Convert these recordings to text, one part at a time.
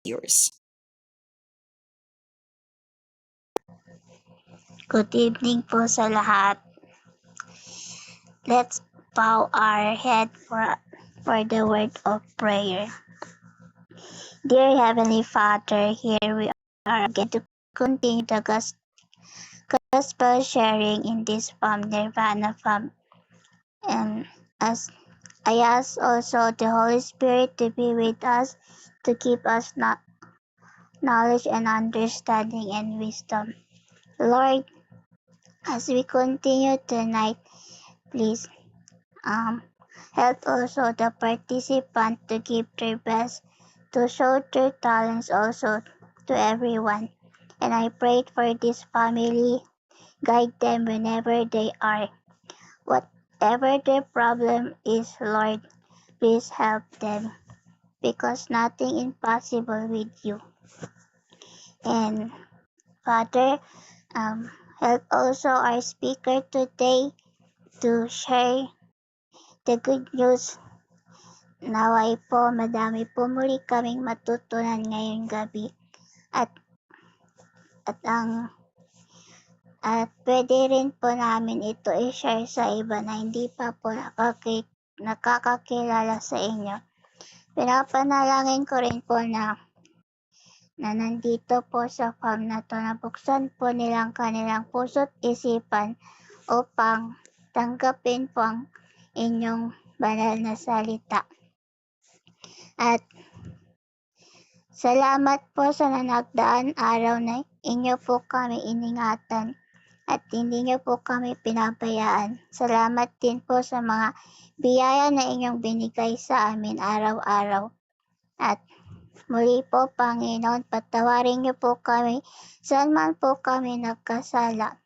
yours. Good evening po sa lahat. Let's bow our head for the word of prayer. Dear Heavenly Father, here we are again to continue the gospel sharing in this Nirvana Farm. And as I ask also the Holy Spirit to be with us, to give us knowledge and understanding and wisdom. Lord, as we continue tonight, please help also the participant to give their best, to show their talents also to everyone. And I pray for this family, guide them whenever they are. Whatever their problem is, Lord, please help them, because nothing impossible with you. And Father, help also our speaker today to share the good news. Naway po madami po muli kaming matutunan ngayong gabi at pwede rin po namin ito i-share sa iba na hindi pa po nakakakilala sa inyo. Pinapanalangin ko rin po na nandito po sa farm na to, nabuksan po nilang kanilang puso't isipan upang tanggapin po ang inyong banal na salita. At salamat po sa nagdaang araw na inyo po kami iningatan at hindi nyo po kami pinabayaan. Salamat din po sa mga biyaya na inyong binigay sa amin araw-araw. At muli po, Panginoon, patawarin niyo po kami saan man po kami nagkasala.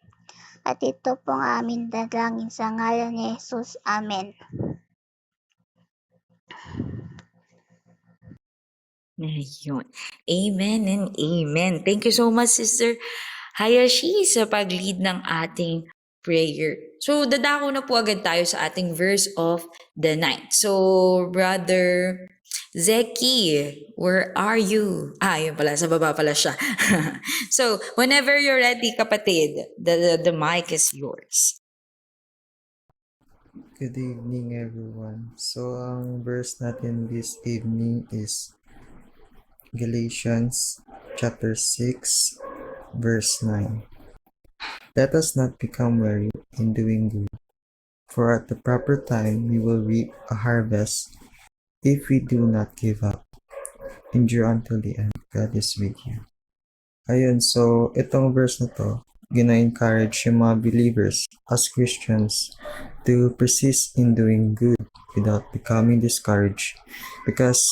At ito pong amin dalangin sa ngalan ni Jesus. Amen. Ayun. Amen and amen. Thank you so much, Sister Hayashi, sa pag-lead ng ating prayer. So, dadako na po agad tayo sa ating verse of the night. So, Brother Zeki, where are you? Yun pala, sa baba pala siya. So, whenever you're ready, kapatid, the mic is yours. Good evening, everyone. So, ang verse natin this evening is Galatians chapter 6, verse 9. Let us not become weary in doing good, for at the proper time we will reap a harvest if we do not give up. Endure until the end. God is with you. Ayun, so itong verse na to, gina-encourage yung mga believers as Christians to persist in doing good without becoming discouraged, because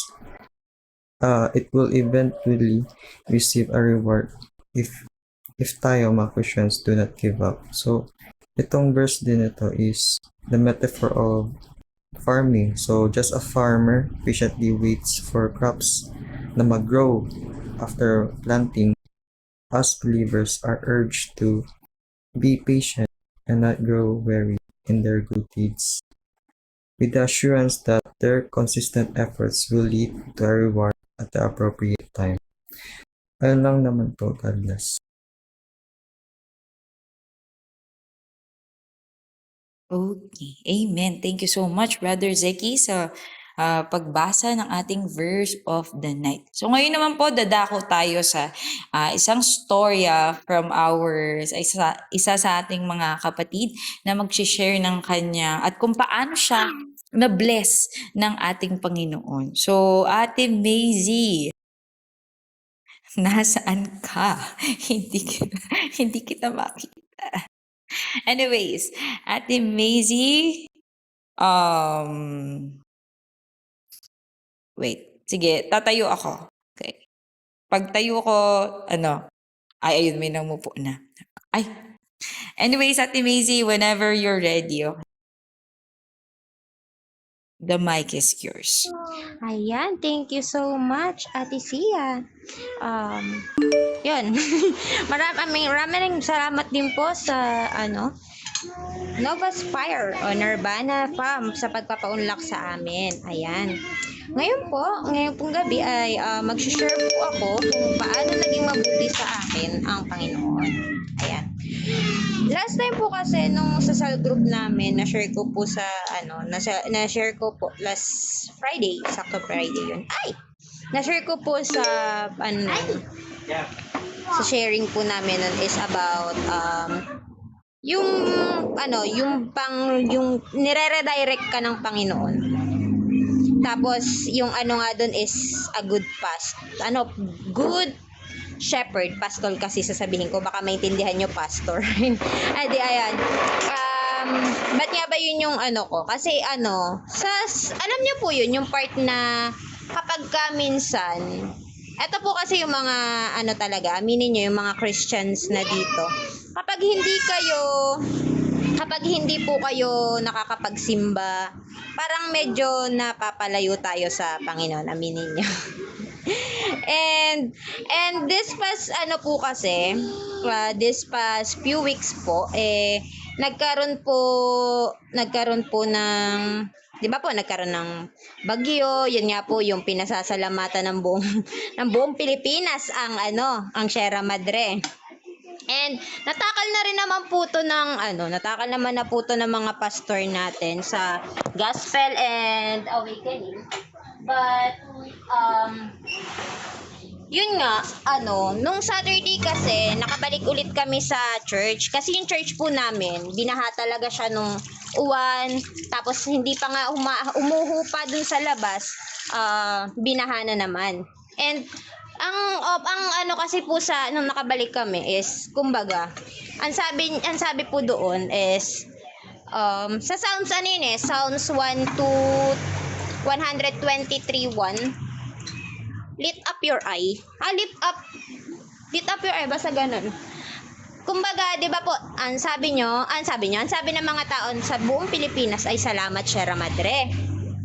it will eventually receive a reward if tayo mga Christians do not give up. So itong verse din ito is the metaphor of farming. So just a farmer patiently waits for crops na mag-grow after planting. Us believers are urged to be patient and not grow weary in their good deeds, with the assurance that their consistent efforts will lead to a reward at the appropriate time. Ayun lang naman po. God bless. Okay. Amen. Thank you so much, Brother Zeki, sa pagbasa ng ating verse of the night. So ngayon naman po, dadako tayo sa isang storya from isa sa ating mga kapatid na mag-share ng kanya at kung paano siya na-bless ng ating Panginoon. So, Ate Maisie, nasaan ka? Hindi kita makita. Anyways, Ate Maisie, wait, sige, tatayo ako. Okay. Pagtayo ko, ayun, may namupo na. Anyways, Ate Maisie, whenever you're ready, okay. The mic is yours. Ayan, thank you so much, Ate Sia. Yun. Maraming salamat din po sa Nova Spire o Nirvana Farm sa pagpapaunlak sa amin. Ayan. Ngayon pong gabi ay mag-share po ako kung paano naging mabuti sa akin ang Panginoon. Ayan. Last time po kasi nung sa cell group namin, na-share ko po sa na-share ko po last Friday, sakto Friday yun. Na-share ko po sa sa sharing po namin nun is about yung yung nire-redirect ka ng Panginoon. Tapos yung nga doon is a good good shepherd, pastor kasi sasabihin ko, baka maintindihan nyo pastor. Ayan. Ba't nga ba yun yung ko? Kasi alam nyo po yun, yung part na kapag ka minsan, eto po kasi yung mga talaga, aminin nyo yung mga Christians na dito. Kapag hindi po kayo nakakapagsimba, parang medyo napapalayo tayo sa Panginoon, aminin nyo. and this past this past few weeks po nagkaroon po ng, di ba po, nagkaroon ng bagyo. Yun nga po yung pinasasalamatan ng buong Pilipinas ang Sierra Madre. And natakal naman na po to ng mga pastor natin sa Gospel and Awakening. But yun nga, nung Saturday kasi, nakabalik ulit kami sa church. Kasi yung church po namin, binaha talaga siya nung uwan. Tapos hindi pa nga umuhupa dun sa labas, binaha na naman. And ang kasi po nung nakabalik kami is, kumbaga, ang sabi po doon is, sa Psalms Psalms 1 to 123:1, lift up your eye. Lift up your eye, basta ganun. Kumbaga, 'di ba po, ang sabi ng mga tao sa buong Pilipinas ay salamat Sierra Madre.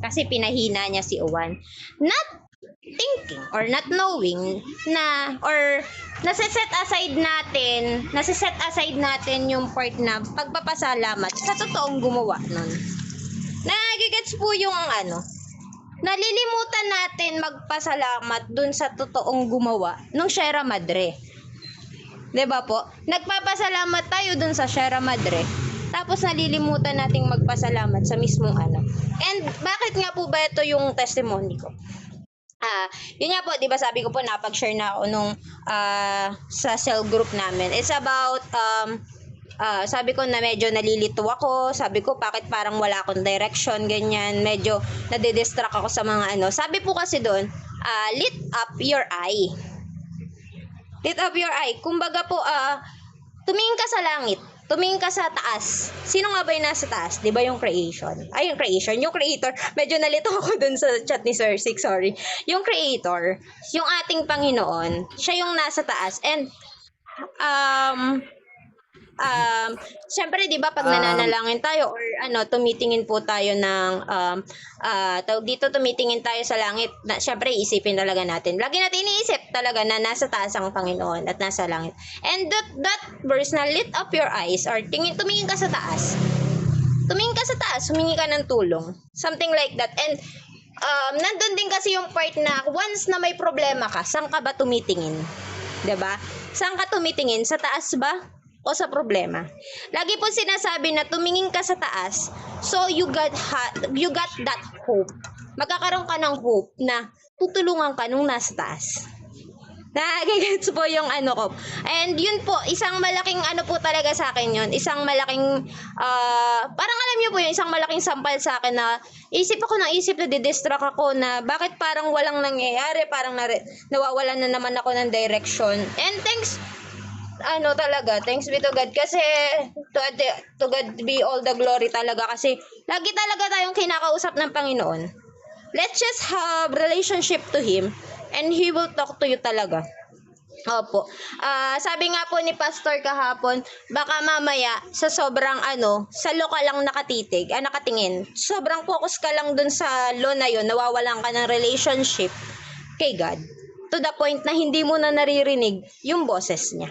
Kasi pinahina niya si Uwan. Not thinking or not knowing na, or nasa-set aside natin yung part na pagpapasalamat sa totoong gumawa nun. Nagigets po yung nalilimutan natin magpasalamat dun sa totoong gumawa ng Sierra Madre. 'Di ba po? Nagpapasalamat tayo dun sa Sierra Madre. Tapos nalilimutan nating magpasalamat sa mismong And bakit nga po ba ito yung testimony ko? Yun nga po, 'di ba sabi ko po napag-share na ako nung sa cell group namin. It's about sabi ko na medyo nalilito ako. Sabi ko, bakit parang wala akong direction, ganyan. Medyo nadidistract ako sa mga Sabi po kasi doon, lit up your eye. Lit up your eye. Kumbaga po, tumingin ka sa langit. Tumingin ka sa taas. Sino nga ba yung nasa taas? Di ba yung creation? Yung creation. Yung creator. Medyo nalito ako dun sa chat ni Sir Six, sorry. Yung creator, yung ating Panginoon, siya yung nasa taas. And, syempre 'di ba pag nananalangin tayo or tumitingin po tayo ng tumitingin tayo sa langit, syempre isipin talaga natin. Lagi natin iniisip talaga na nasa taas ang Panginoon at nasa langit. And that verse na lit up your eyes or tumingin ka sa taas. Tumingin ka sa taas, humingi ka ng tulong. Something like that. And nandun din kasi yung part na once na may problema ka, saan ka ba tumitingin? 'Di ba? Saan ka tumitingin? Sa taas ba? O sa problema. Lagi po sinasabi na tumingin ka sa taas, so you got that hope. Magkakaroon ka ng hope na tutulungan ka nung nasa taas. Nagigets po yung ko. And yun po, isang malaking po talaga sa akin yun. Isang malaking, parang alam niyo po yun, isang malaking sampal sa akin na isip na didistract ako na bakit parang walang nangyayari, parang nawawalan na naman ako ng direction. And thanks be to God kasi to God be all the glory talaga kasi lagi talaga tayong kinakausap ng Panginoon. Let's just have relationship to Him and He will talk to you talaga. Opo. Sabi nga po ni Pastor kahapon, baka mamaya sa sobrang sa law ka lang nakatingin. Sobrang focus ka lang dun sa law na yun, nawawalan ka ng relationship kay God. To the point na hindi mo na naririnig yung boses niya.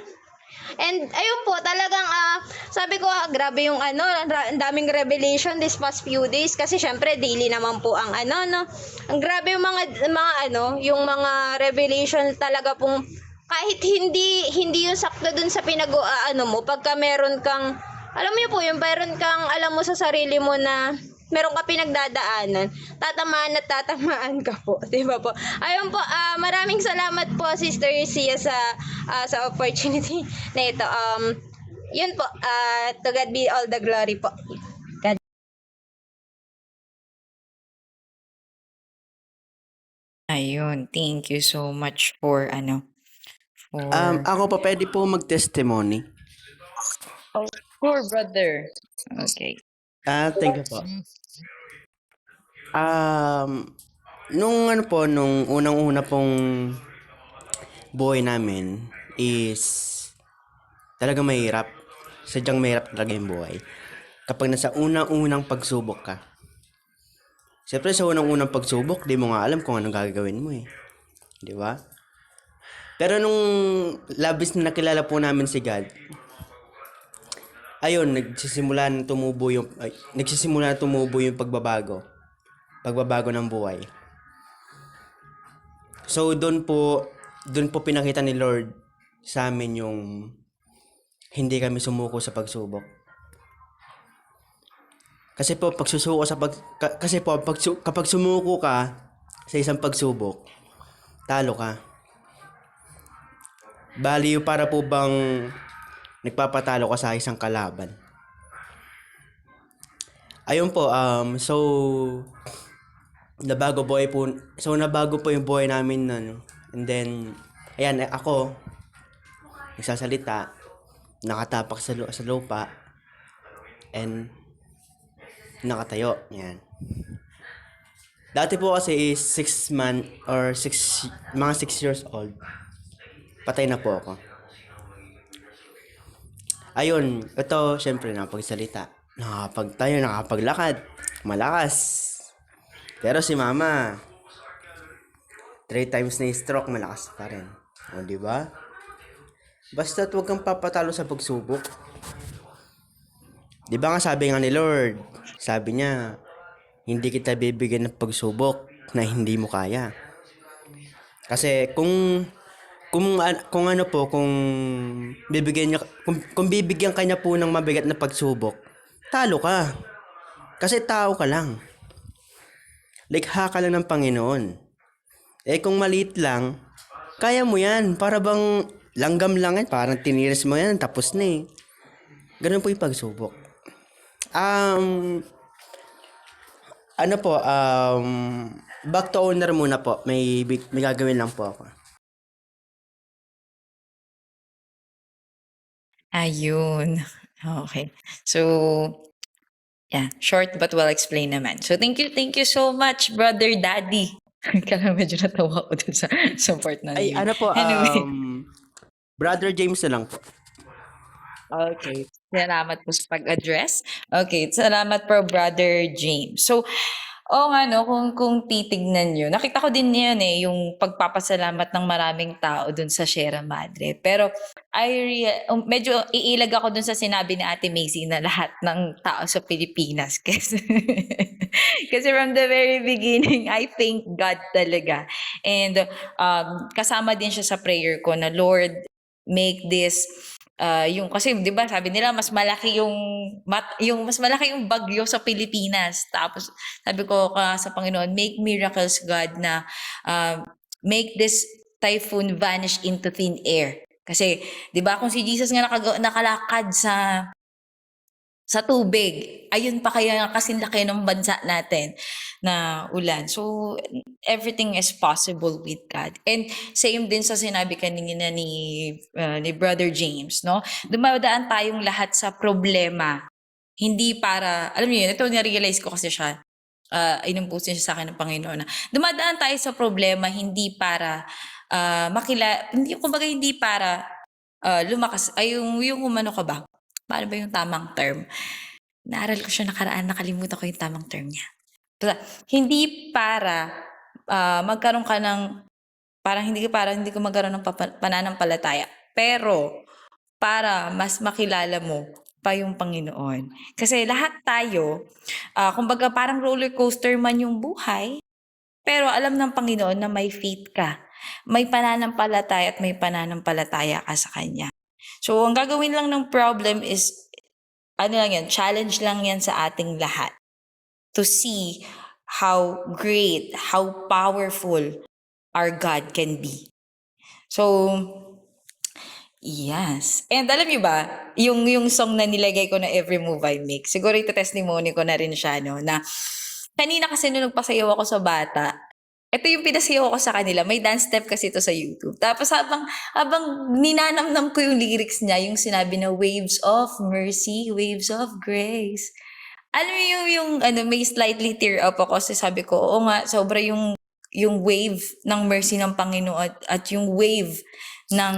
And ayun po, talagang sabi ko, grabe yung ang daming revelation this past few days kasi syempre daily naman po ang no. Ang grabe yung yung mga revelation talaga pong kahit hindi yung sakto dun sa mo, pagka meron kang alam mo yun po, yung meron kang alam mo sa sarili mo na meron ka pinagdadaanan, tatamaan at tatamaan ka po, 'di ba po? Ayun po, maraming salamat po Sister Sia sa opportunity na ito. Yun po, to God be all the glory po. God. Ayun, thank you so much for for Ako pa pwede po mag-testimony. for brother. Okay. Thank you po. Nung nung unang-una pong buhay namin is talaga mahirap. Sadyang mahirap talaga yung buhay. Kapag nasa unang-unang pagsubok ka. Siyempre sa unang-unang pagsubok, di mo nga alam kung anong gagawin mo eh. Di ba? Pero nung labis na nakilala po namin si God, ayun, nagsisimula na tumubo yung pagbabago ng buhay. So doon po pinakita ni Lord sa amin yung hindi kami sumuko sa pagsubok. Kasi po kapag sumuko ka sa isang pagsubok, talo ka. Bali para po bang nagpapatalo ka sa isang kalaban. Ayun po, so nabago po yung buhay namin nun. And then, ayan, ako, nagsasalita, nakatapak sa lupa, and nakatayo. Yan. Dati po kasi is 6 years old. Patay na po ako. Ayun, ito, syempre, nakapagsalita. Nakapaglakad. Malakas. Pero si mama, 3 times na stroke, malakas pa rin. O, di ba? Basta't huwag kang papatalo sa pagsubok. Di ba nga sabi nga ni Lord, sabi niya, hindi kita bibigyan ng pagsubok na hindi mo kaya. Kasi kung bibigyan ka niya po ng mabigat na pagsubok, talo ka. Kasi tao ka lang. Likha ka lang ng Panginoon. Kung maliit lang, kaya mo yan. Para bang langgam lang yan. Parang tiniris mo yan, tapos na eh. Ganun po yung pagsubok. Back to owner muna po. May gagawin lang po ako. Ayun. Okay. So, yeah, short but well explained naman. So, thank you so much, Brother Daddy. Kaya medyo natawa ko dun sa part na Ay, yun. po, Anyway. Brother James na lang po. Okay. Salamat po sa pag-address. Okay. Salamat po, Brother James. So, kung titignan nyo, nakita ko din yan yung pagpapasalamat ng maraming tao dun sa Sierra Madre. Pero, medyo iilag ako dun sa sinabi ni Ate Macy na lahat ng tao sa Pilipinas. Kasi from the very beginning, I thank God talaga. And kasama din siya sa prayer ko na, Lord, make this kasi 'di ba sabi nila mas malaki mas malaki yung bagyo sa Pilipinas. Tapos sabi ko sa Panginoon, make miracles God na make this typhoon vanish into thin air. Kasi 'di ba kung si Jesus nga nakalakad sa tubig, ayun pa kaya kasing laki ng bansa natin na ulan. So, everything is possible with God. And same din sa sinabi kanina ni Brother James, no? Dumadaan tayong lahat sa problema. Hindi para, alam niyo yun, ito na-realize ko kasi siya, inumpusin siya sa akin ng Panginoon na dumadaan tayo sa problema hindi para hindi para lumakas, ay yung umano ka ba? Paano ba yung tamang term? Naaral ko siya nakaraan, nakalimutan ko yung tamang term niya. Hindi para magkaroon ka ng, parang hindi ko magkaroon ng pananampalataya. Pero, para mas makilala mo pa yung Panginoon. Kasi lahat tayo, kumbaga parang roller coaster man yung buhay, pero alam ng Panginoon na may faith ka. May pananampalataya at may pananampalataya ka sa Kanya. So, ang gagawin lang ng problem is, challenge lang yan sa ating lahat. To see how great, how powerful our God can be. So, yes. And alam niyo ba, yung song na nilagay ko na Every Move I Make, siguro ito testimony ko na rin siya, no, na kanina kasi nung nagpasayaw ako sa bata, ito yung pinasayaw ko sa kanila. May dance step kasi ito sa YouTube. Tapos habang ninanamnam ko yung lyrics niya, yung sinabi na waves of mercy, waves of grace. Alam mo yung may slightly tear up ako kasi sabi ko, oo nga, sobra yung wave ng mercy ng Panginoon at yung wave ng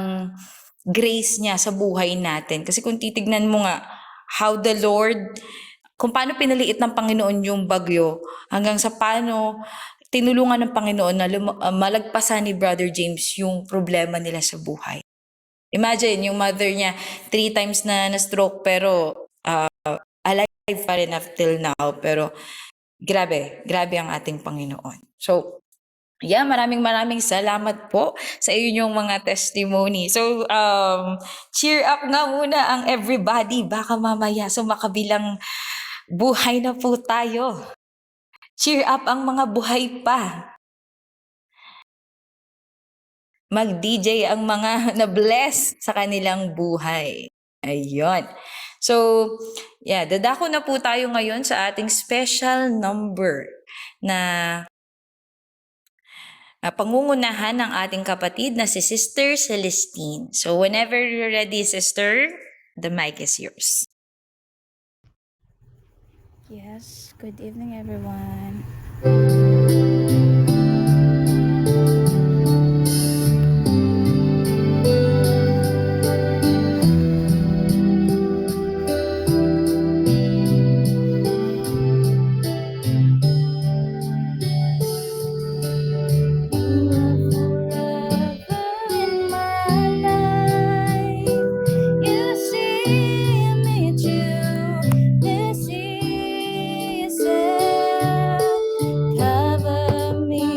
grace niya sa buhay natin. Kasi kung titignan mo nga, how the Lord, kung paano pinaliit ng Panginoon yung bagyo, hanggang sa paano tinulungan ng Panginoon na malagpasan ni Brother James yung problema nila sa buhay. Imagine, yung mother niya, 3 times na na-stroke pero alive pa rin up till now. Pero grabe ang ating Panginoon. So, yeah, maraming salamat po sa inyong mga testimony. So, cheer up nga muna ang everybody. Baka mamaya sumakabilang buhay na po tayo. Cheer up ang mga buhay pa. Mag-DJ ang mga na-bless sa kanilang buhay. Ayun. So, yeah, dadako na po tayo ngayon sa ating special number na pangungunahan ng ating kapatid na si Sister Celestine. So, whenever you're ready, Sister, the mic is yours. Yes, good evening everyone. Cover me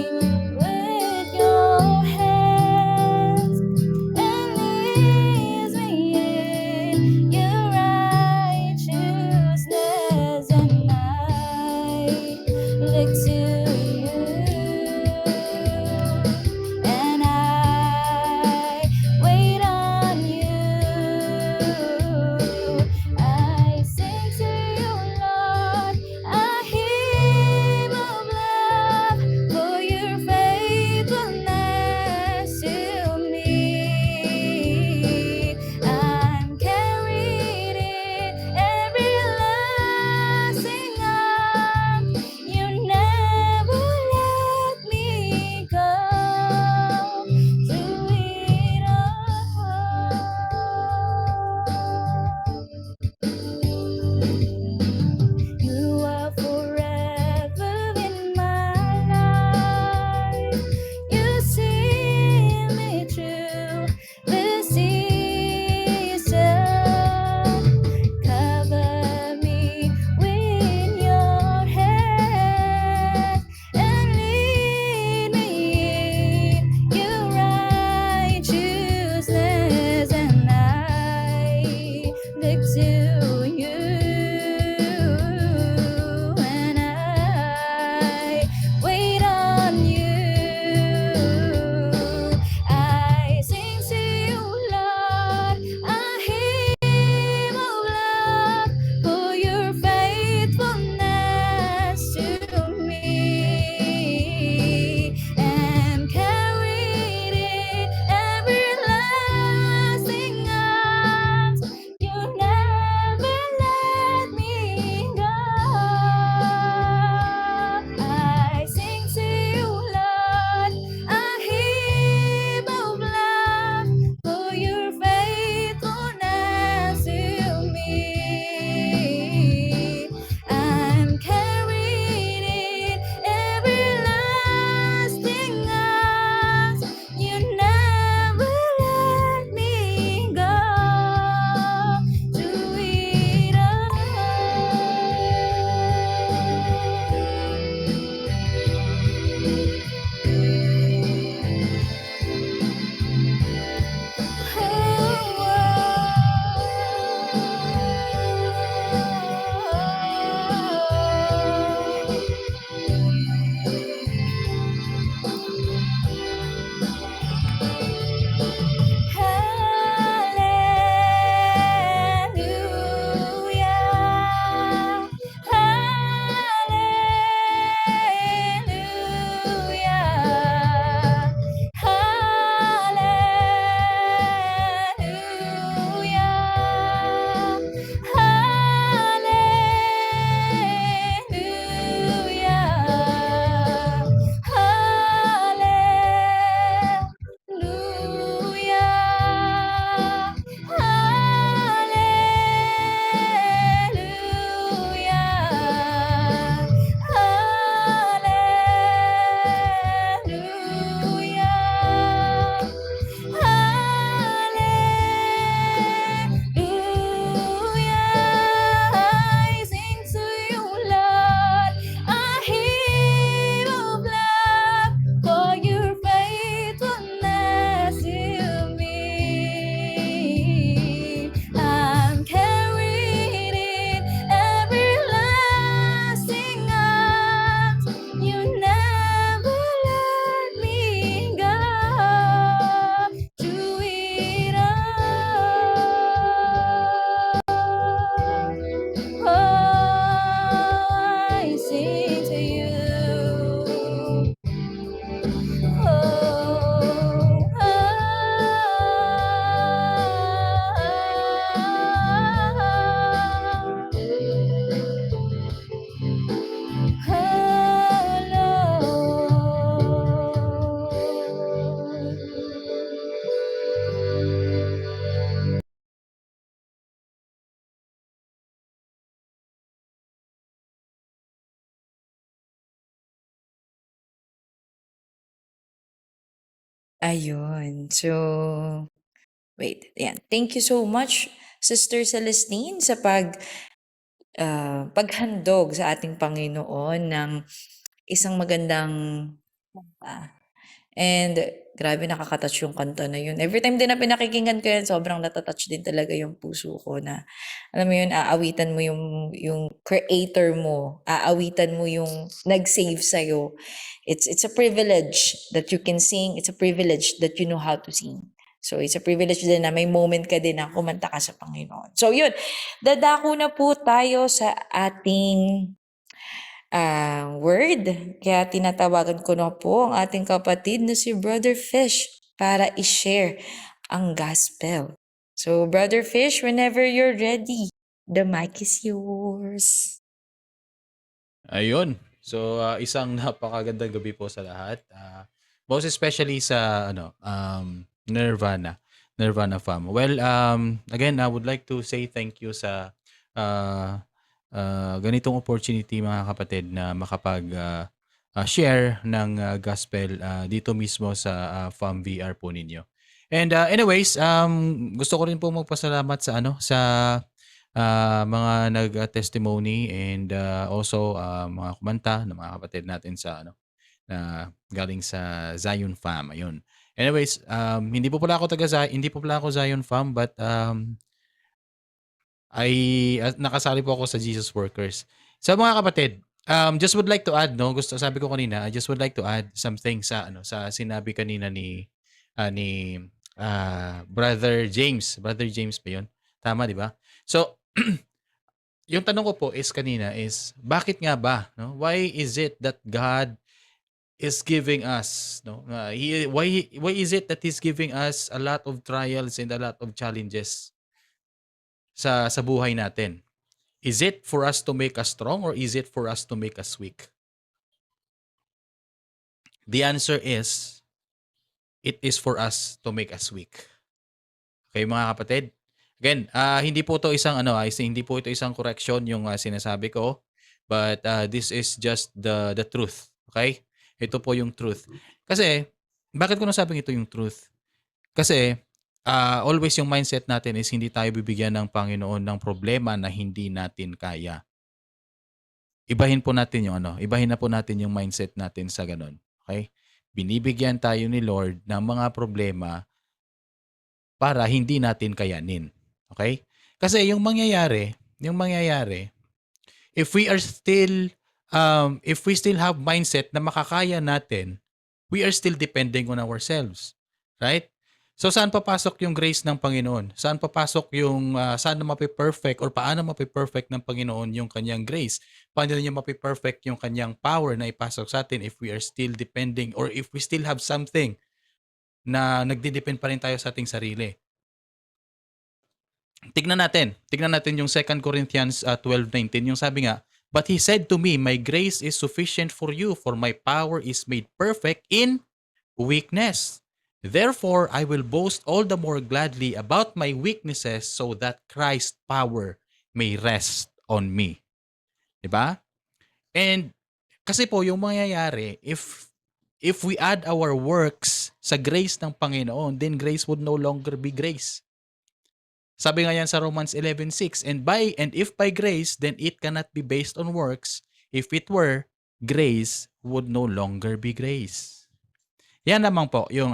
Ayun. So, wait. Ayan. Thank you so much, Sister Celestine, sa paghandog sa ating Panginoon ng isang magandang kanta. And grabe nakaka-touch yung kanta na yun. Every time din na pinakikinggan ko yan, sobrang natatouch din talaga yung puso ko na, alam mo yun, aawitan mo yung creator mo, aawitan mo yung nag-save sa'yo. It's a privilege that you can sing. It's a privilege that you know how to sing. So, it's a privilege din na may moment ka din na kumanta ka sa Panginoon. So, yun. Dadako na po tayo sa ating word. Kaya tinatawagan ko na po ang ating kapatid na si Brother Fish para i-share ang gospel. So, Brother Fish, whenever you're ready, the mic is yours. Ayun. So, isang napakagandang gabi po sa lahat. Most especially sa Nirvana fam. Well, again, I would like to say thank you sa ganitong opportunity mga kapatid na share ng gospel dito mismo sa fam VR po ninyo. And anyways, gusto ko rin po magpasalamat sa mga nag-testimony and also mga kumanta ng mga kapatid natin sa na galing sa Zion Fam. Ayun. Anyways, hindi po pala ako Zion Fam, but nakasali po ako sa Jesus Workers. So mga kapatid, just would like to add, sabi ko kanina, I just would like to add something sa sinabi kanina ni Brother James. Brother James ba 'yun? Tama, di ba? So, yung tanong ko po is kanina is, bakit nga ba? No? Why is it that God is giving us, why is it that He's giving us a lot of trials and a lot of challenges sa buhay natin? Is it for us to make us strong or is it for us to make us weak? The answer is, it is for us to make us weak. Okay mga kapatid? Again, hindi po ito isang correction yung sinasabi ko, but this is just the truth. Okay? Ito po yung truth. Kasi, bakit ko nasabing ito yung truth? Kasi, always yung mindset natin is hindi tayo bibigyan ng Panginoon ng problema na hindi natin kaya. Ibahin na po natin yung mindset natin sa ganun. Okay? Binibigyan tayo ni Lord ng mga problema para hindi natin kayanin. Okay? Kasi yung mangyayari, if we still have mindset na makakaya natin, we are still depending on ourselves. Right? So saan papasok yung grace ng Panginoon? Saan papasok yung saan mapi-perfect or paano mapi-perfect ng Panginoon yung kanyang grace? Paano niya mapi-perfect yung kanyang power na ipasok sa atin if we are still depending or if we still have something na nagdidepend pa rin tayo sa ating sarili? Tignan natin yung 2 Corinthians 12:19, yung sabi nga, "But he said to me, my grace is sufficient for you, for my power is made perfect in weakness. Therefore, I will boast all the more gladly about my weaknesses so that Christ's power may rest on me." 'Di ba? And kasi po yung mangyayari, if we add our works sa grace ng Panginoon, then grace would no longer be grace. Sabi nga yan sa Romans 11:6, and if by grace, then it cannot be based on works. If it were, grace would no longer be grace. Yan lamang po yung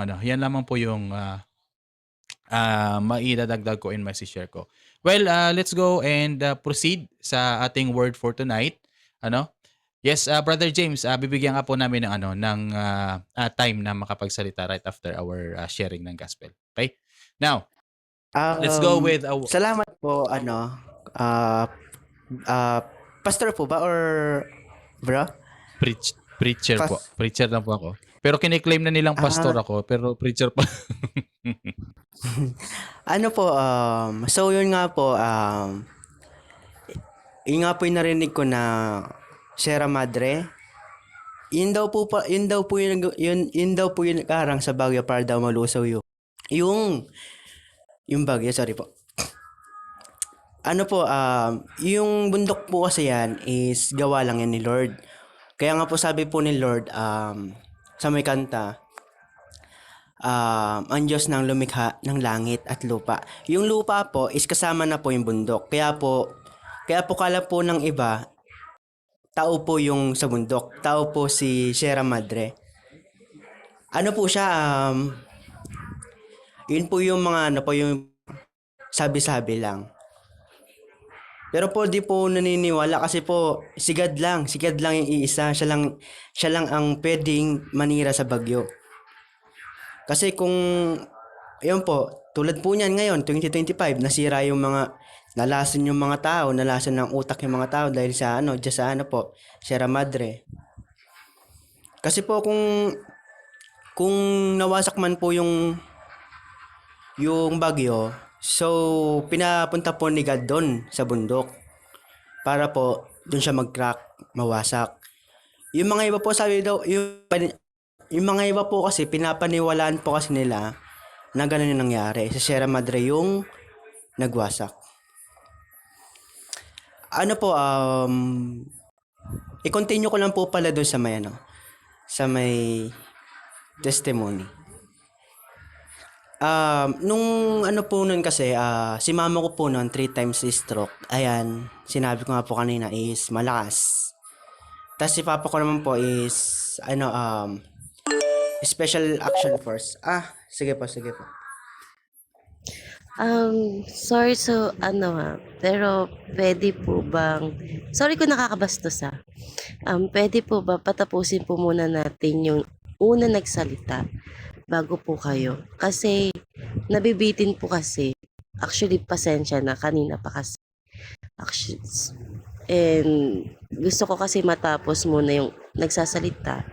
maidadagdag ko in my share ko. Well, let's go and proceed sa ating word for tonight. Yes, Brother James, bibigyan ka po namin ng time na makapagsalita right after our sharing ng gospel. Okay? Now, let's go with Salamat po, pastor po ba or bro? preacher po. Preacher lang po ako. Pero kiniklaim na nilang pastor ako, pero preacher pa. So yun nga po, yun nga po yung narinig ko na Sierra Madre. Yun daw po yung nakarang sa Bagyo para daw malusaw yung Bagyo, sorry po. Yung bundok po kasi yan is gawa lang yan ni Lord. Kaya nga po sabi po ni Lord sa may kanta, ang Diyos ng lumikha ng langit at lupa. Yung lupa po is kasama na po yung bundok. Kaya po kala po ng iba, tao po yung sa bundok. Tao po si Sierra Madre. Ano po siya, yun po yung mga ano po yung sabi-sabi lang. Pero po di po naniniwala kasi po sigad lang yung iisa. Siya lang ang pwedeng manira sa bagyo. Kasi kung, yun po, tulad po niyan ngayon, 2025, nasira yung nalason yung mga tao, nalason ng utak yung mga tao dahil sa dyan sa po, Sierra Madre. Kasi po kung nawasak man po yung bagyo, so pinapunta po ni God doon sa bundok para po doon siya mag-crack, mawasak. Yung mga iba po sabi daw, yung mga iba po kasi pinapaniwalaan po kasi nila na ganun yung nangyari. Sa Sierra Madre yung nagwasak. Ano po, i-continue ko lang po pala doon sa may testimony. Nung ano po nun kasi, si mama ko po nun 3 times stroke. Ayan, sinabi ko nga po kanina is malakas. Tapos si papa ko naman po is, Special Action Force. Sige po. Sorry pero pwede po bang, sorry kung nakakabastos pwede po ba patapusin po muna natin yung una nagsalita bago po kayo? Kasi nabibitin po kasi, actually pasensya na kanina pa kasi. Actually, and gusto ko kasi matapos muna yung nagsasalita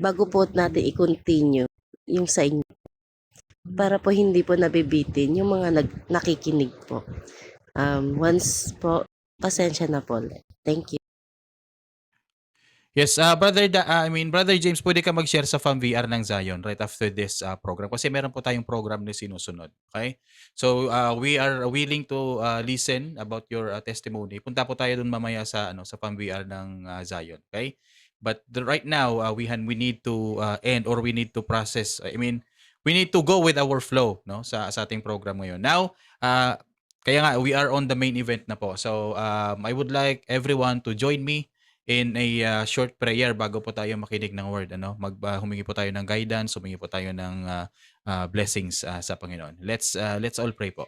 bago po natin i-continue yung sa inyo. Para po hindi po nabibitin yung mga nakikinig po. Once po, pasensya na po. Thank you. Yes, Brother James, pwede ka mag-share sa FAMVR ng Zion right after this program kasi meron po tayong program na sinusunod. Okay? So, we are willing to listen about your testimony. Punta po tayo dun mamaya sa FAMVR ng Zion. Okay? But right now, we need to end or we need to process. We need to go with our flow sa ating program ngayon. Now, kaya nga, we are on the main event na po. So, I would like everyone to join me in a short prayer bago po tayo makinig ng word. Humingi po tayo ng guidance, humingi po tayo ng blessings sa Panginoon. Let's all pray po.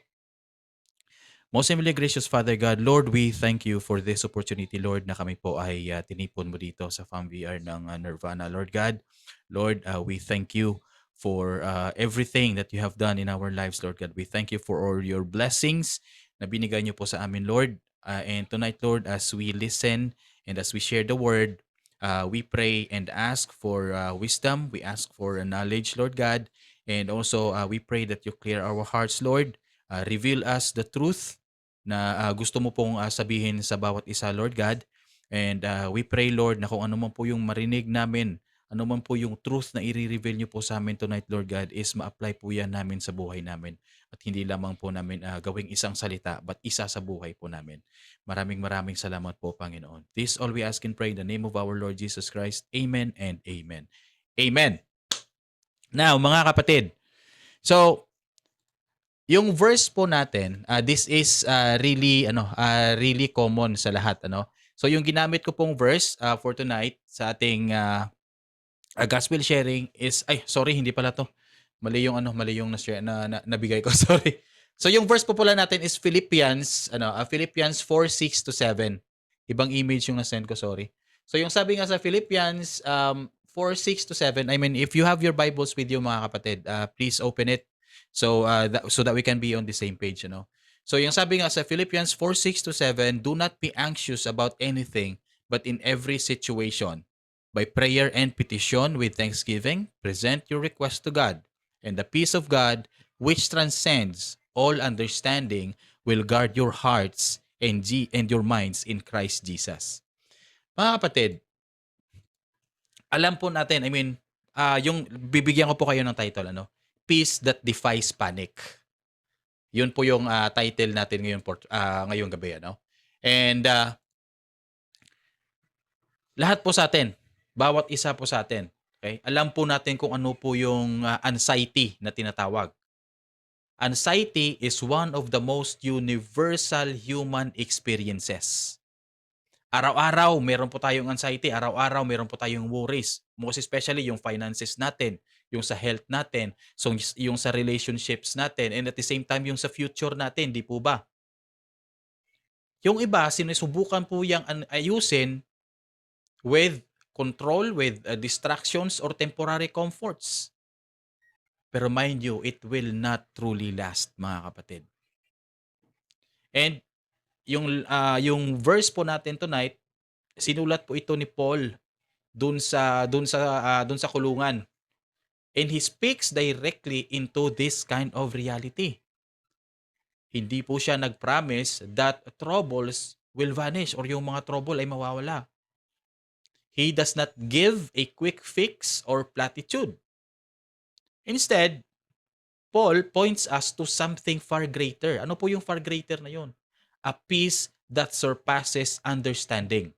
Most heavenly gracious Father God, Lord, we thank you for this opportunity, Lord, na kami po ay tinipon mo dito sa FAMVR ng Nirvana, Lord God. Lord, we thank you for everything that you have done in our lives, Lord God. We thank you for all your blessings na binigay niyo po sa amin, Lord. And tonight, Lord, as we listen and as we share the word, we pray and ask for wisdom. We ask for knowledge, Lord God. And also, we pray that you clear our hearts, Lord. Reveal us the truth na gusto mo pong sabihin sa bawat isa, Lord God. And we pray, Lord, na kung ano man po yung marinig namin, ano man po yung truth na i-reveal niyo po sa amin tonight, Lord God, is ma-apply po yan namin sa buhay namin. At hindi lamang po namin gawing isang salita, but isa sa buhay po namin. Maraming salamat po, Panginoon. This all we ask and pray in the name of our Lord Jesus Christ. Amen and amen. Amen. Now, mga kapatid, so, yung verse po natin, this is really common sa lahat, So yung ginamit ko pong verse for tonight sa ating gospel sharing is hindi pala to. Mali yung na-share nabigay ko, sorry. So yung verse po pala natin is Philippians 4:6 to 7. Ibang image yung na-send ko, sorry. So yung sabi nga sa Philippians 4:6 to 7, if you have your Bibles with you, mga kapatid, please open it. So that we can be on the same page, So yung sabi nga sa Philippians 4:6 to 7, do not be anxious about anything, but in every situation, by prayer and petition with thanksgiving, present your request to God, and the peace of God, which transcends all understanding, will guard your hearts and your minds in Christ Jesus. Mga kapatid, alam po natin, yung bibigyan ko po kayo ng title, Peace that defies panic. Yun po yung title natin ngayong gabi, And lahat po sa atin, bawat isa po sa atin, Okay? Alam po natin kung ano po yung anxiety na tinatawag. Anxiety is one of the most universal human experiences. Araw-araw meron po tayong anxiety, araw-araw meron po tayong worries. Most especially yung finances natin, yung sa health natin, so yung sa relationships natin, and at the same time yung sa future natin, di po ba? Yung iba, sinusubukan po yung ayusin with control, with distractions or temporary comforts. Pero mind you, it will not truly last, mga kapatid. And yung verse po natin tonight, sinulat po ito ni Paul dun sa kulungan. And he speaks directly into this kind of reality. Hindi po siya nag-promise that troubles will vanish or yung mga trouble ay mawawala. He does not give a quick fix or platitude. Instead, Paul points us to something far greater. Ano po yung far greater na yun? A peace that surpasses understanding.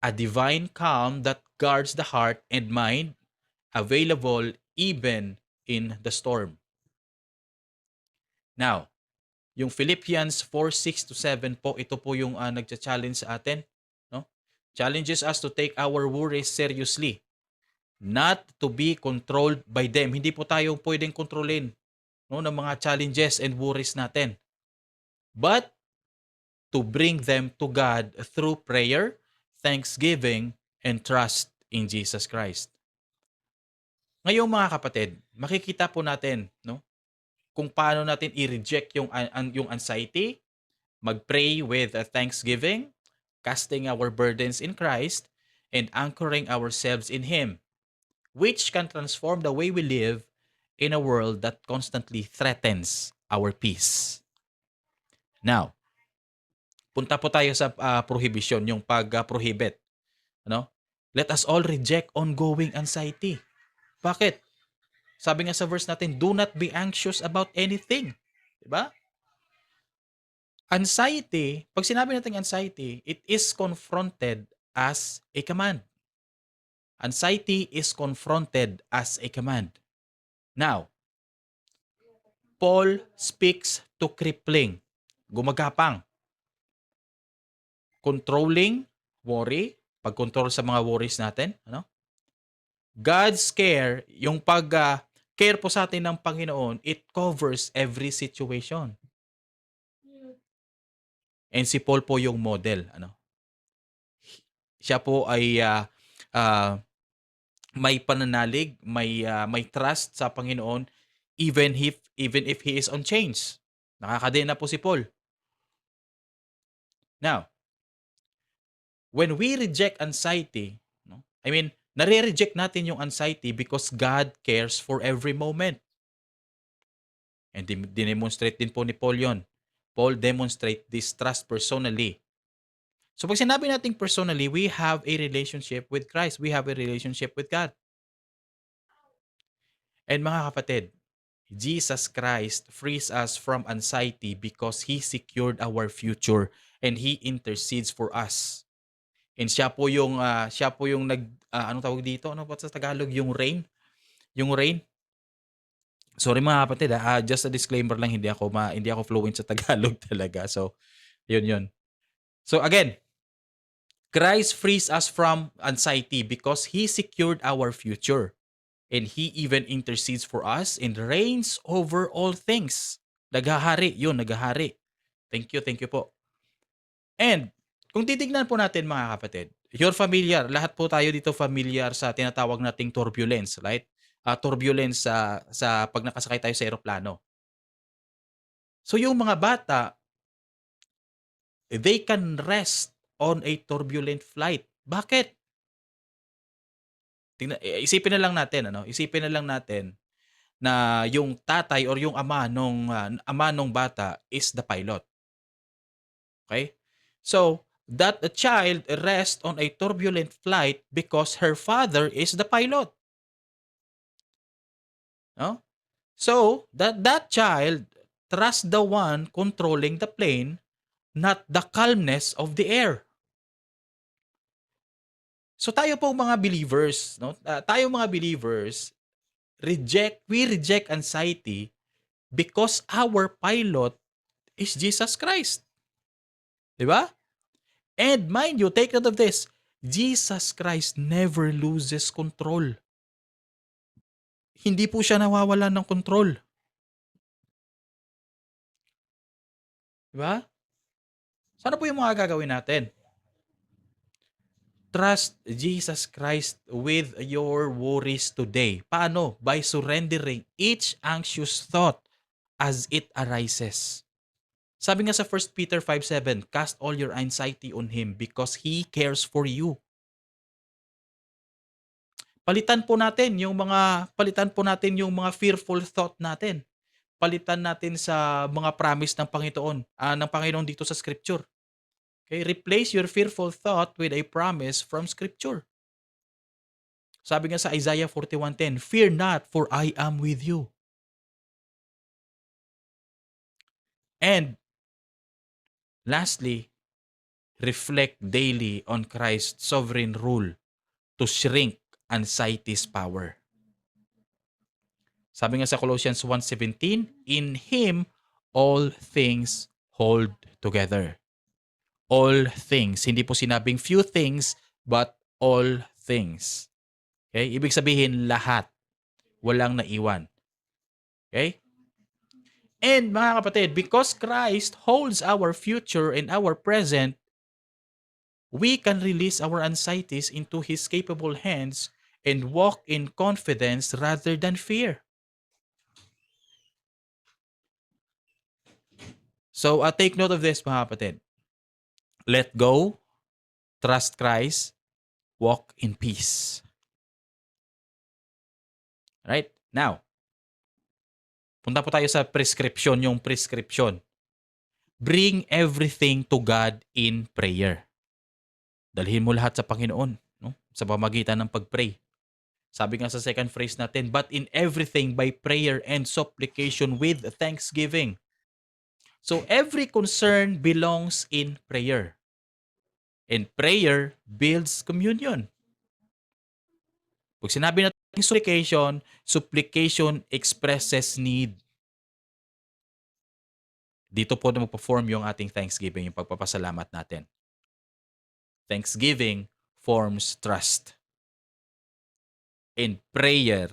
A divine calm that guards the heart and mind, available even in the storm. Now, yung Philippians 4:6-7 po, ito po yung nagcha-challenge sa atin, no? Challenges us to take our worries seriously, not to be controlled by them. Hindi po tayo pwedeng kontrolin, no, ng mga challenges and worries natin. But to bring them to God through prayer, thanksgiving, and trust in Jesus Christ. Ngayon mga kapatid, makikita po natin, no, kung paano natin i-reject yung anxiety, mag-pray with thanksgiving, casting our burdens in Christ, and anchoring ourselves in Him, which can transform the way we live in a world that constantly threatens our peace. Now, punta po tayo sa prohibition, yung pag-prohibit. Ano? Let us all reject ongoing anxiety. Bakit? Sabi nga sa verse natin, do not be anxious about anything. Diba? Anxiety, pag sinabi natin anxiety, it is confronted as a command. Anxiety is confronted as a command. Now, Paul speaks to crippling, gumagapang, controlling worry, pag-control sa mga worries natin, ano? God's care, yung pag-care po sa atin ng Panginoon, it covers every situation. And si Paul po yung model, ano? Siya po ay may pananalig, may trust sa Panginoon even if he is on chains. Nakakadena po si Paul. Now, when we reject anxiety, no? I mean, nare-reject natin yung anxiety because God cares for every moment. And dinemonstrate din po ni Paul yon. Paul demonstrate this trust personally. So pag sinabi natin personally, we have a relationship with Christ. We have a relationship with God. And mga kapatid, Jesus Christ frees us from anxiety because He secured our future and He intercedes for us. And siya po yung anong tawag dito? Ano ba sa Tagalog? Yung rain? Yung rain? Sorry mga kapatid, just a disclaimer lang, hindi ako fluent sa Tagalog talaga. So, yun. So again, Christ frees us from anxiety because He secured our future. And He even intercedes for us and reigns over all things. Naghahari. Thank you po. And kung titignan po natin mga kapatid, you're familiar, lahat po tayo dito familiar sa tinatawag nating turbulence, right? Turbulence sa pag nakasakay tayo sa eroplano. So yung mga bata, they can rest on a turbulent flight. Bakit? Isipin na lang natin na yung tatay or yung ama nung bata is the pilot. Okay? So, that a child rests on a turbulent flight because her father is the pilot. No? So, that child trusts the one controlling the plane, not the calmness of the air. So tayo po mga believers, no? Tayo mga believers, we reject anxiety because our pilot is Jesus Christ. Di ba? And mind you, take note of this. Jesus Christ never loses control. Hindi po siya nawawalan ng control. Di ba? Sana po yung mga gagawin natin? Trust Jesus Christ with your worries today. Paano? By surrendering each anxious thought as it arises. Sabi nga sa 1 Peter 5:7, cast all your anxiety on Him because He cares for you. Palitan po natin yung mga fearful thought natin. Palitan natin sa mga promise ng Panginoon dito sa scripture. Okay, replace your fearful thought with a promise from scripture. Sabi nga sa Isaiah 41:10, fear not for I am with you. And lastly, reflect daily on Christ's sovereign rule to shrink anxiety's power. Sabi nga sa Colossians 1:17, in Him all things hold together. All things. Hindi po sinabing few things, but all things. Okay? Ibig sabihin lahat. Walang naiwan. Okay? And mga kapatid, because Christ holds our future and our present, we can release our anxieties into His capable hands and walk in confidence rather than fear. So, take note of this mga kapatid. Let go, trust Christ, walk in peace. Right? Now, punta po tayo sa prescription, yung prescription. Bring everything to God in prayer. Dalhin mo lahat sa Panginoon, no? Sa pamagitan ng pag-pray. Sabi nga sa second phrase natin, but in everything by prayer and supplication with thanksgiving. So every concern belongs in prayer. And prayer builds communion. Pag sinabi natin supplication, supplication expresses need. Dito po na magpa-form yung ating thanksgiving, yung pagpapasalamat natin. Thanksgiving forms trust. And prayer,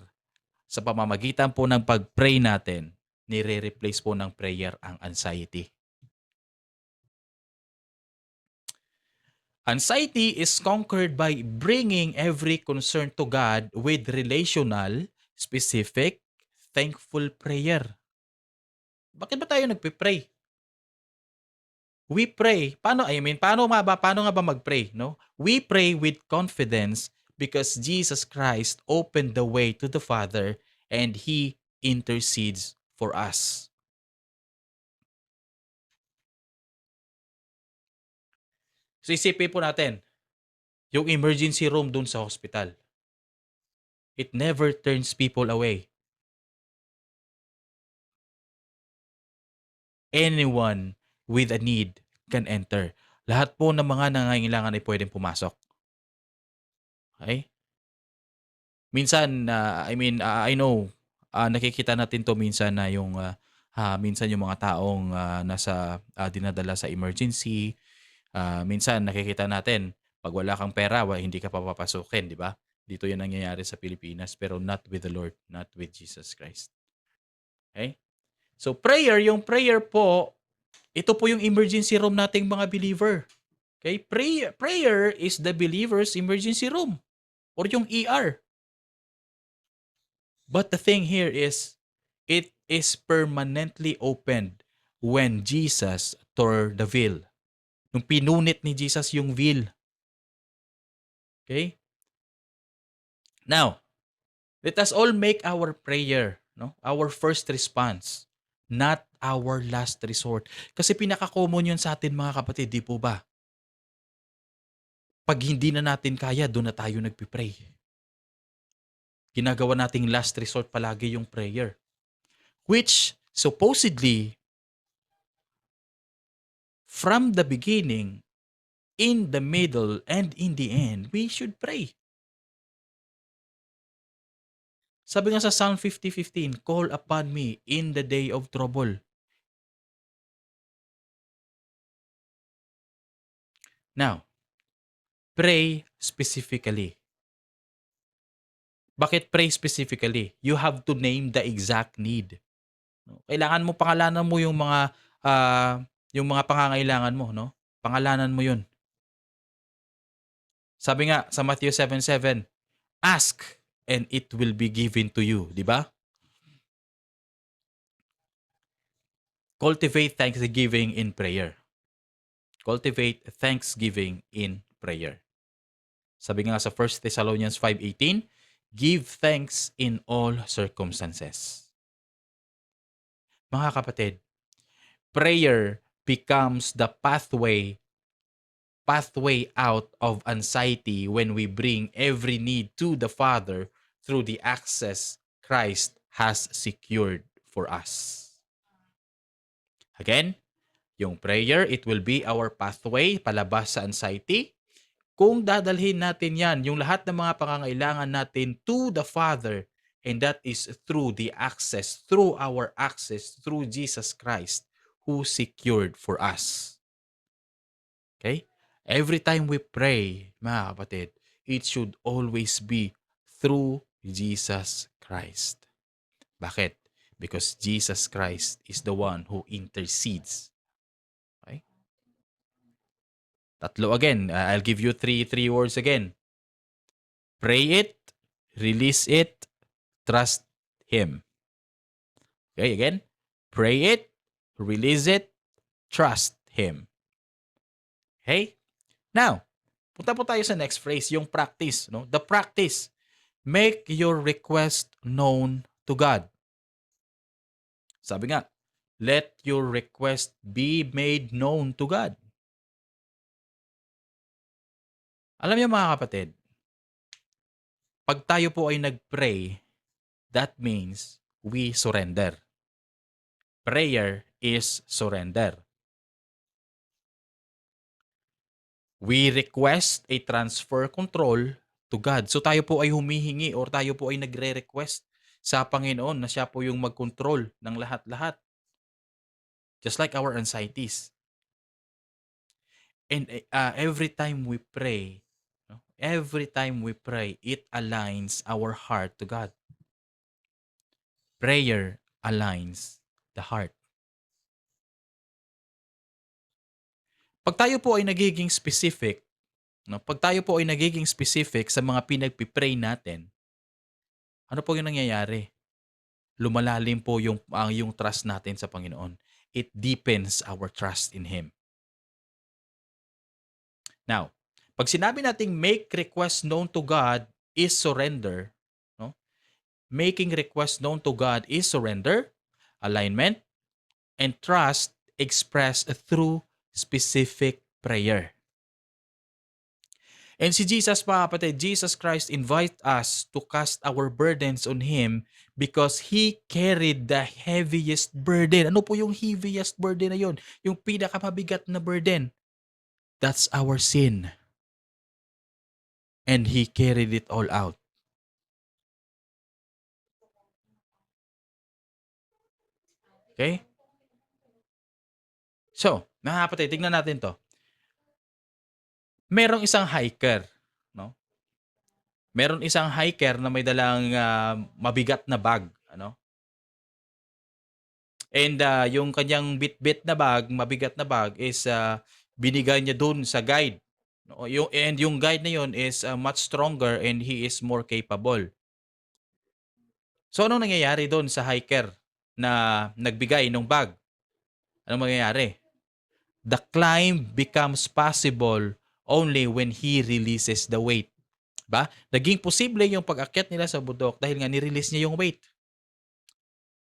sa pamamagitan po ng pag-pray natin, nire-replace po ng prayer ang anxiety. Anxiety is conquered by bringing every concern to God with relational, specific, thankful prayer. Bakit ba tayo nagpe-pray? We pray. Paano nga ba mag-pray, no? We pray with confidence because Jesus Christ opened the way to the Father and He intercedes for us. So isipin po natin, yung emergency room dun sa hospital. It never turns people away. Anyone with a need can enter. Lahat po ng mga nangangailangan ay pwedeng pumasok. Okay? Minsan, I know, nakikita natin to minsan na minsan yung mga taong dinadala sa emergency. Minsan nakikita natin, pag wala kang pera, hindi ka papapasukin, di ba? Dito yan nangyayari sa Pilipinas, pero not with the Lord, not with Jesus Christ. Okay? So yung prayer po, ito po yung emergency room nating mga believer. Okay? Prayer is the believer's emergency room or yung ER. But the thing here is, it is permanently opened when Jesus tore the veil. Nung pinunit ni Jesus yung veil. Okay? Now, let us all make our prayer, no, our first response, not our last resort. Kasi pinaka-common yun sa atin mga kapatid, di po ba? Pag hindi na natin kaya, doon na tayo nagpipray. Ginagawa nating last resort palagi yung prayer. Which, supposedly, from the beginning, in the middle, and in the end, we should pray. Sabi nga sa Psalm 50:15, call upon me in the day of trouble. Now, pray specifically. Bakit pray specifically? You have to name the exact need. No? Kailangan mo pangalanan mo yung mga pangangailangan mo, no? Pangalanan mo 'yun. Sabi nga sa Matthew 7:7, ask and it will be given to you, di ba? Cultivate thanksgiving in prayer. Cultivate thanksgiving in prayer. Sabi nga sa 1 Thessalonians 5:18, give thanks in all circumstances. Mga kapatid, prayer becomes the pathway out of anxiety when we bring every need to the Father through the access Christ has secured for us. Again, yung prayer, it will be our pathway palabas sa anxiety. Kung dadalhin natin yan, yung lahat ng mga pangangailangan natin to the Father, and that is through our access through Jesus Christ who secured for us. Okay? Every time we pray, mga kapatid, it should always be through Jesus Christ. Bakit? Because Jesus Christ is the one who intercedes. Okay? Tatlo again. I'll give you three words again. Pray it, release it, trust Him. Okay, again. Pray it, release it, trust Him. Okay? Now, punta po tayo sa next phrase, yung practice. No? The practice. Make your request known to God. Sabi nga, let your request be made known to God. Alam niyo mga kapatid, pag tayo po ay nag-pray, that means we surrender. Prayer is surrender. We request a transfer control to God. So tayo po ay humihingi or tayo po ay nagre-request sa Panginoon na siya po yung mag-control ng lahat-lahat. Just like our anxieties. And every time we pray, it aligns our heart to God. Prayer aligns the heart. Pag tayo po ay nagiging specific, sa mga pinagpipray natin, ano po yung nangyayari? Lumalalim po yung trust natin sa Panginoon. It deepens our trust in Him. Now, pag sinabi nating make request known to God is surrender, no? Making request known to God is surrender, alignment, and trust expressed through specific prayer. And si Jesus, mga kapatid, Jesus Christ invite us to cast our burdens on Him because He carried the heaviest burden. Ano po yung heaviest burden na yun? Yung pinakamabigat na burden. That's our sin. And He carried it all out. Okay? So, mga kapatid, tignan natin to. Merong isang hiker, no? Meron isang hiker na may dalang mabigat na bag, ano? And yung kanyang bit-bit na bag, mabigat na bag is binigay niya dun sa guide. No? Yung guide na yun is much stronger and he is more capable. So anong nangyayari doon sa hiker na nagbigay ng bag? Anong mangyayari? The climb becomes possible only when he releases the weight. Ba? Naging posible yung pag-akyat nila sa bundok dahil nga ni-release niya yung weight.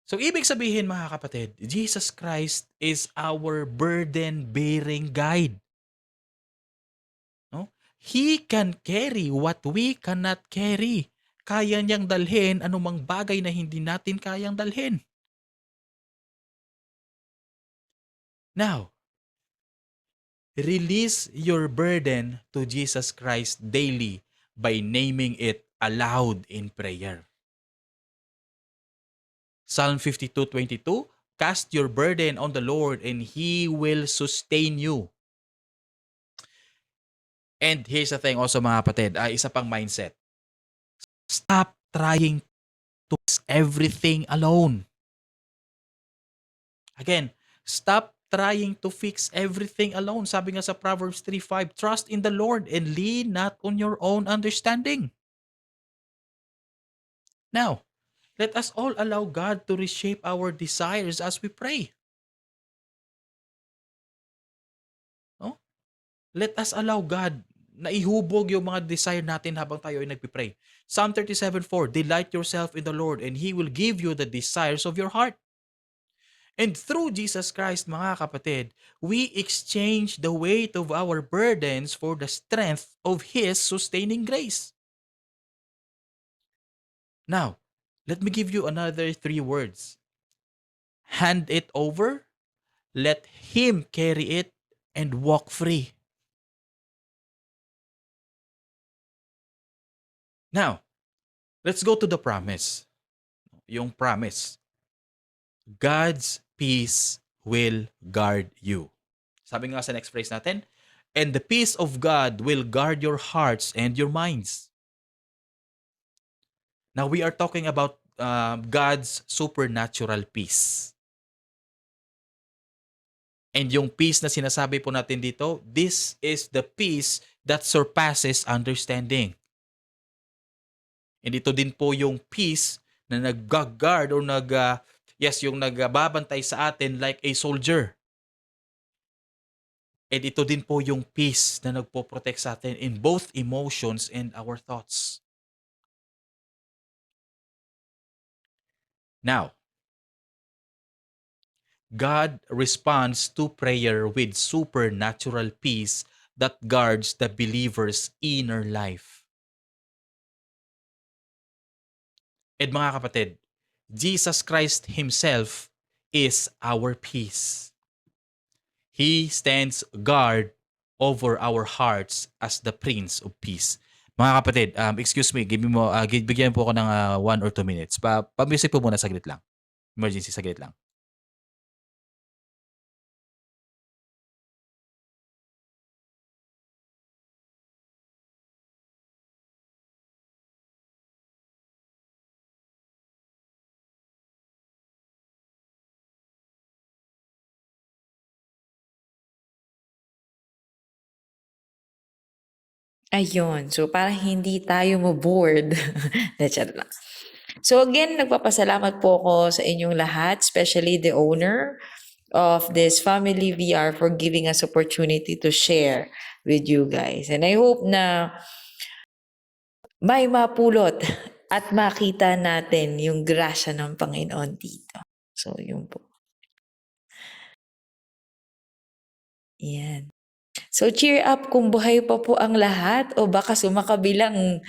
So, ibig sabihin mga kapatid, Jesus Christ is our burden-bearing guide. No? He can carry what we cannot carry. Kaya niyang dalhin anumang bagay na hindi natin kayang dalhin. Now, release your burden to Jesus Christ daily by naming it aloud in prayer. Psalm 52:22, cast your burden on the Lord and He will sustain you. And here's the thing also mga kapatid, isa pang mindset. Stop trying to fix everything alone. Again, stop trying to fix everything alone. Sabi nga sa Proverbs 3:5, trust in the Lord and lean not on your own understanding. Now, let us all allow God to reshape our desires as we pray. No? Let us allow God na ihubog yung mga desire natin habang tayo ay nagpipray. Psalm 37:4, delight yourself in the Lord and He will give you the desires of your heart. And through Jesus Christ, mga kapatid, we exchange the weight of our burdens for the strength of His sustaining grace. Now, let me give you another 3 words. Hand it over, let Him carry it, and walk free. Now, let's go to the promise. Yung promise. God's peace will guard you. Sabi nga sa next phrase natin, and the peace of God will guard your hearts and your minds. Now, we are talking about God's supernatural peace. And yung peace na sinasabi po natin dito, this is the peace that surpasses understanding. And ito din po yung peace na nag-guard or yung nagbabantay sa atin like a soldier. And ito din po yung peace na nagpo-protect sa atin in both emotions and our thoughts. Now, God responds to prayer with supernatural peace that guards the believer's inner life. And mga kapatid, Jesus Christ Himself is our peace. He stands guard over our hearts as the Prince of Peace. Mga kapatid, excuse me, bigyan po ako ng 1 or 2 minutes. Pa-music po muna, saglit lang. Emergency, saglit lang. Ayun. So, para hindi tayo ma-bored. Chat lang. So, again, nagpapasalamat po ako sa inyong lahat, especially the owner of this Family VR for giving us opportunity to share with you guys. And I hope na may mapulot at makita natin yung grasya ng Panginoon dito. So, yun po. Yan. So, cheer up kung buhay pa po ang lahat o baka sumakabilang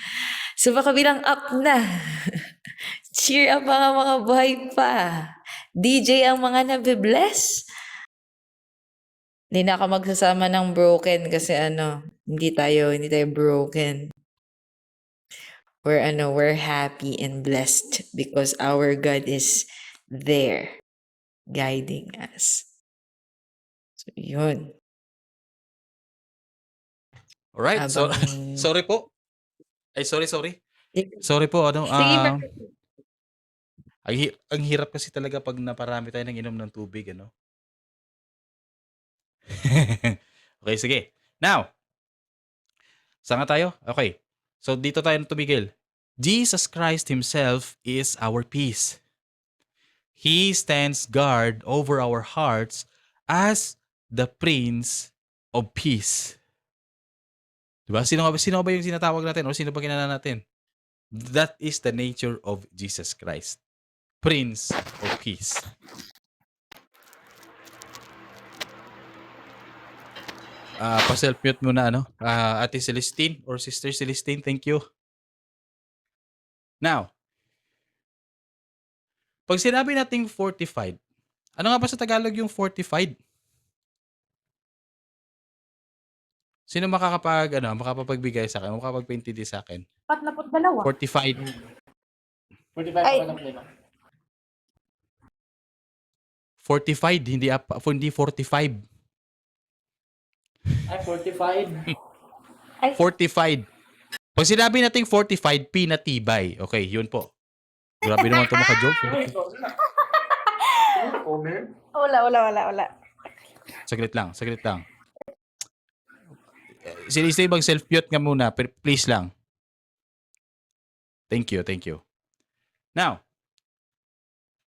up na. Cheer up mga buhay pa. DJ ang mga nabibless. Hindi na ako magsasama ng broken kasi hindi tayo broken. We're happy and blessed because our God is there guiding us. So, yun. Alright, so sorry po. Ay, sorry. Sorry po, Sige, ang hirap kasi talaga pag naparami tayo ng inom ng tubig, Okay, sige. Now, saan nga tayo? Okay. So, dito tayo tumigil. Jesus Christ Himself is our peace. He stands guard over our hearts as the Prince of Peace. Diba? Sino ba yung sinatawag natin o sino ba kinana natin? That is the nature of Jesus Christ. Prince of Peace. Pa-self-mute muna, Ate Celestine or Sister Celestine, thank you. Now, pag sinabi nating fortified, ano nga ba sa Tagalog yung fortified? Sino makapagbigay sa akin, makapagpaintindi sa akin? 42. Fortified. Ay, 45, hindi 45. Ay, 45. ay, 45. Pag sinabi nating 45, P na tibay. Okay, yun po. Grabe naman ito maka-joke. wala. Saglit lang. Sinisay bang self-mute nga muna, please lang. Thank you. Now,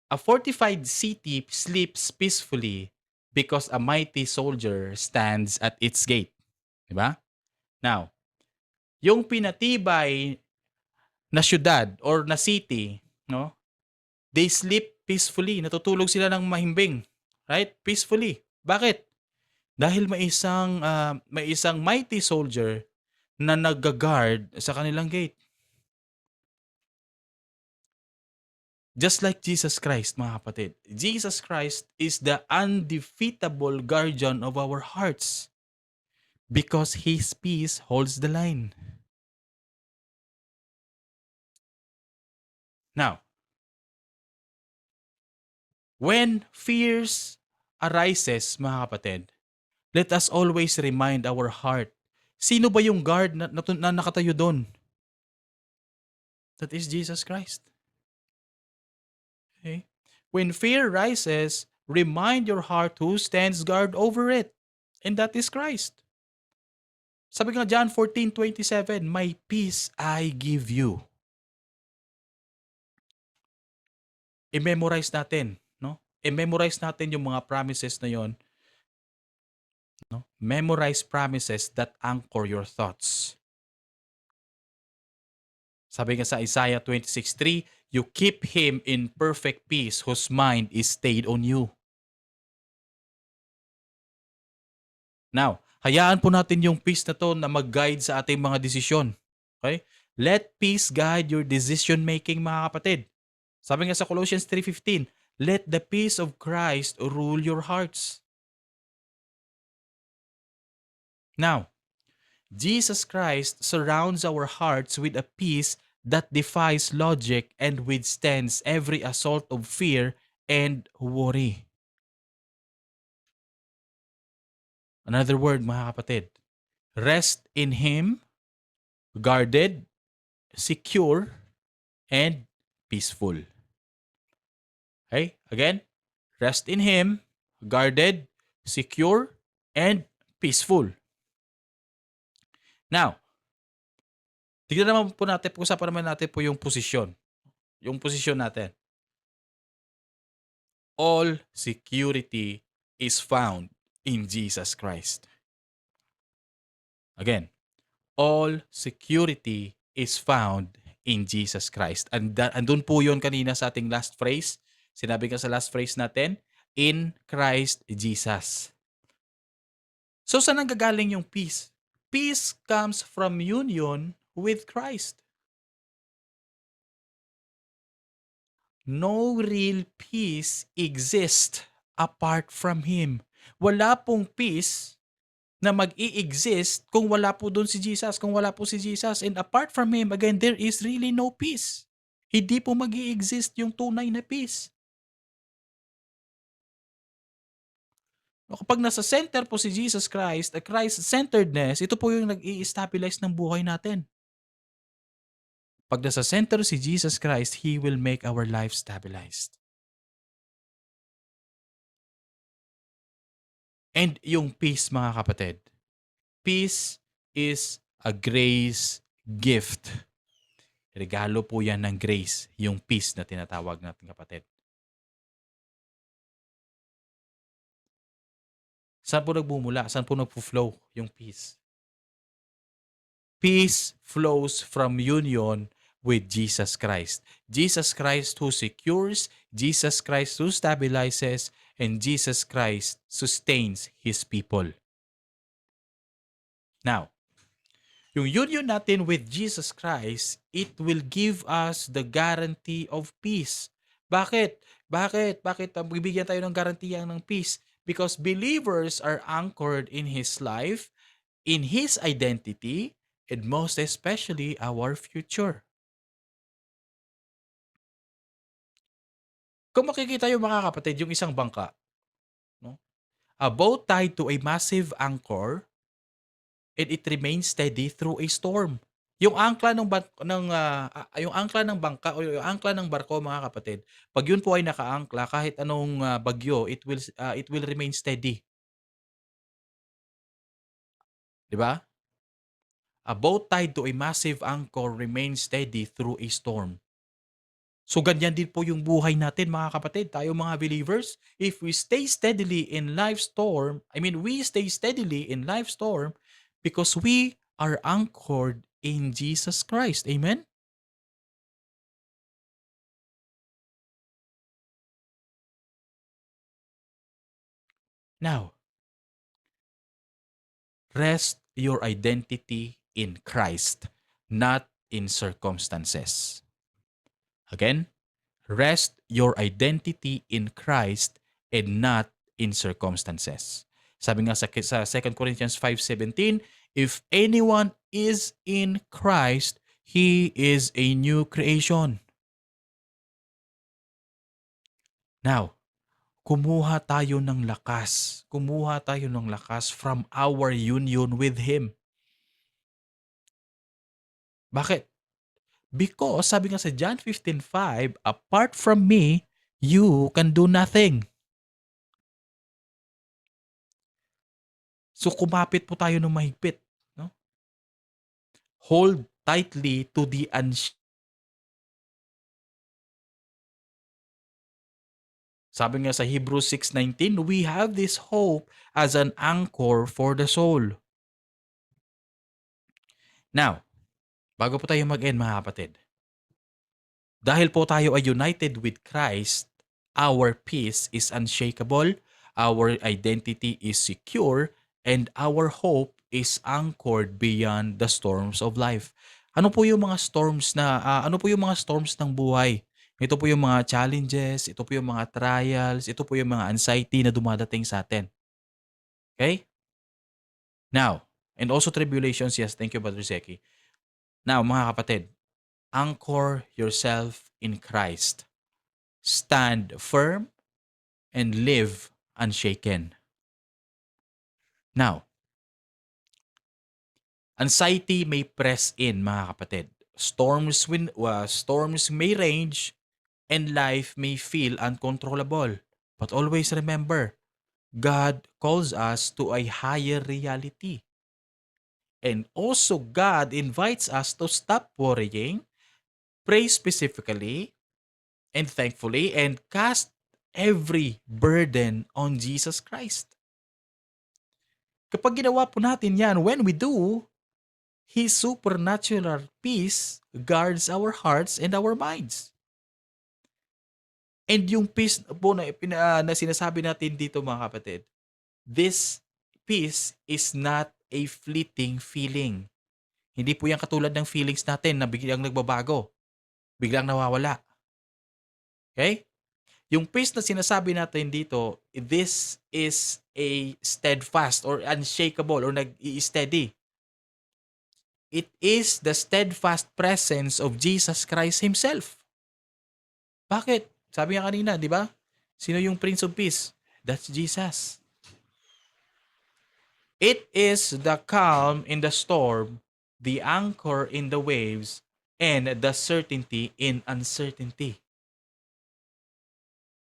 a fortified city sleeps peacefully because a mighty soldier stands at its gate. Diba? Now, yung pinatibay na syudad or na city, no? They sleep peacefully. Natutulog sila ng mahimbing. Right? Peacefully. Bakit? Dahil may isang mighty soldier na nag-guard sa kanilang gate. Just like Jesus Christ, mga kapatid. Jesus Christ is the undefeatable guardian of our hearts because His peace holds the line. Now, when fears arises, mga kapatid, let us always remind our heart, sino ba yung guard na nakatayo doon? That is Jesus Christ. Okay? When fear rises, remind your heart who stands guard over it. And that is Christ. Sabi nga John 14:27, my peace I give you. I-memorize natin, no? I-memorize natin yung mga promises na yon, no? Memorize promises that anchor your thoughts. Sabi nga sa Isaiah 26:3, you keep him in perfect peace whose mind is stayed on you. Now, hayaan po natin yung peace na to na mag-guide sa ating mga desisyon. Okay? Let peace guide your decision making, mga kapatid. Sabi nga sa Colossians 3:15, let the peace of Christ rule your hearts. Now, Jesus Christ surrounds our hearts with a peace that defies logic and withstands every assault of fear and worry. Another word, mga kapatid. Rest in Him, guarded, secure, and peaceful. Okay? Again, rest in Him, guarded, secure, and peaceful. Now, tignan naman po natin, pag-usapan naman natin po yung posisyon. Yung posisyon natin. All security is found in Jesus Christ. Again, all security is found in Jesus Christ. Andun po yun kanina sa ating last phrase. Sinabi ka sa last phrase natin, in Christ Jesus. So, saan nanggagaling yung peace? Peace comes from union with Christ. No real peace exists apart from Him. Wala pong peace na mag-i-exist kung wala po doon si Jesus, kung wala po si Jesus. And apart from Him, again, there is really no peace. Hindi po mag-i-exist yung tunay na peace. Kapag nasa center po si Jesus Christ, a Christ-centeredness, ito po yung nag-i-stabilize ng buhay natin. Pag nasa center si Jesus Christ, He will make our life stabilized. And yung peace, mga kapatid, peace is a grace gift. Regalo po yan ng grace, yung peace na tinatawag natin, kapatid. Saan po nagbumula? Saan po nagpo-flow yung peace? Peace flows from union with Jesus Christ. Jesus Christ who secures, Jesus Christ who stabilizes, and Jesus Christ sustains His people. Now, yung union natin with Jesus Christ, it will give us the guarantee of peace. Bakit? Bibigyan tayo ng garantiya ng peace? Because believers are anchored in His life in His identity, and most especially our future. Kung makikita yung mga kapatid, yung isang bangka, no? A boat tied to a massive anchor and it remains steady through a storm. Yung angkla yung angkla ng bangka o yung angkla ng barko mga kapatid, pag yun po ay nakaangkla kahit anong bagyo, it will remain steady, 'di ba? A boat tied to a massive anchor remains steady through a storm. So ganyan din po yung buhay natin mga kapatid, tayo mga believers. If we stay steadily in life's storm, we stay steadily in life's storm because we are anchored in Jesus Christ. Amen? Now, rest your identity in Christ, not in circumstances. Again, rest your identity in Christ and not in circumstances. Sabi nga sa 2 Corinthians 5:17, if anyone is in Christ, he is a new creation. Now, kumuha tayo ng lakas. Kumuha tayo ng lakas from our union with Him. Bakit? Because sabi nga sa John 15:5, apart from me, you can do nothing. So kumapit po tayo ng mahigpit, no? Hold tightly to the Sabi nga sa Hebrews 6:19, we have this hope as an anchor for the soul. Now, bago po tayo mag-end mga kapatid, dahil po tayo ay united with Christ, our peace is unshakable, our identity is secure, and our hope is anchored beyond the storms of life. Ano po yung mga storms ng buhay? Ito po yung mga challenges, ito po yung mga trials, ito po yung mga anxiety na dumadating sa atin. Okay? Now, and also tribulations, yes, thank you Brother Zeki. Now, mga kapatid, anchor yourself in Christ. Stand firm and live unshaken. Now, anxiety may press in, mga kapatid. Storms may range and life may feel uncontrollable. But always remember, God calls us to a higher reality. And also God invites us to stop worrying, pray specifically and thankfully, and cast every burden on Jesus Christ. Kapag ginawa po natin yan, when we do, His supernatural peace guards our hearts and our minds. And yung peace po na sinasabi natin dito mga kapatid, this peace is not a fleeting feeling. Hindi po yan katulad ng feelings natin na biglang nagbabago, biglang nawawala. Okay? Yung peace na sinasabi natin dito, this is a steadfast or unshakable or nag-i-steady. It is the steadfast presence of Jesus Christ Himself. Bakit? Sabi nga kanina, di ba? Sino yung Prince of Peace? That's Jesus. It is the calm in the storm, the anchor in the waves, and the certainty in uncertainty.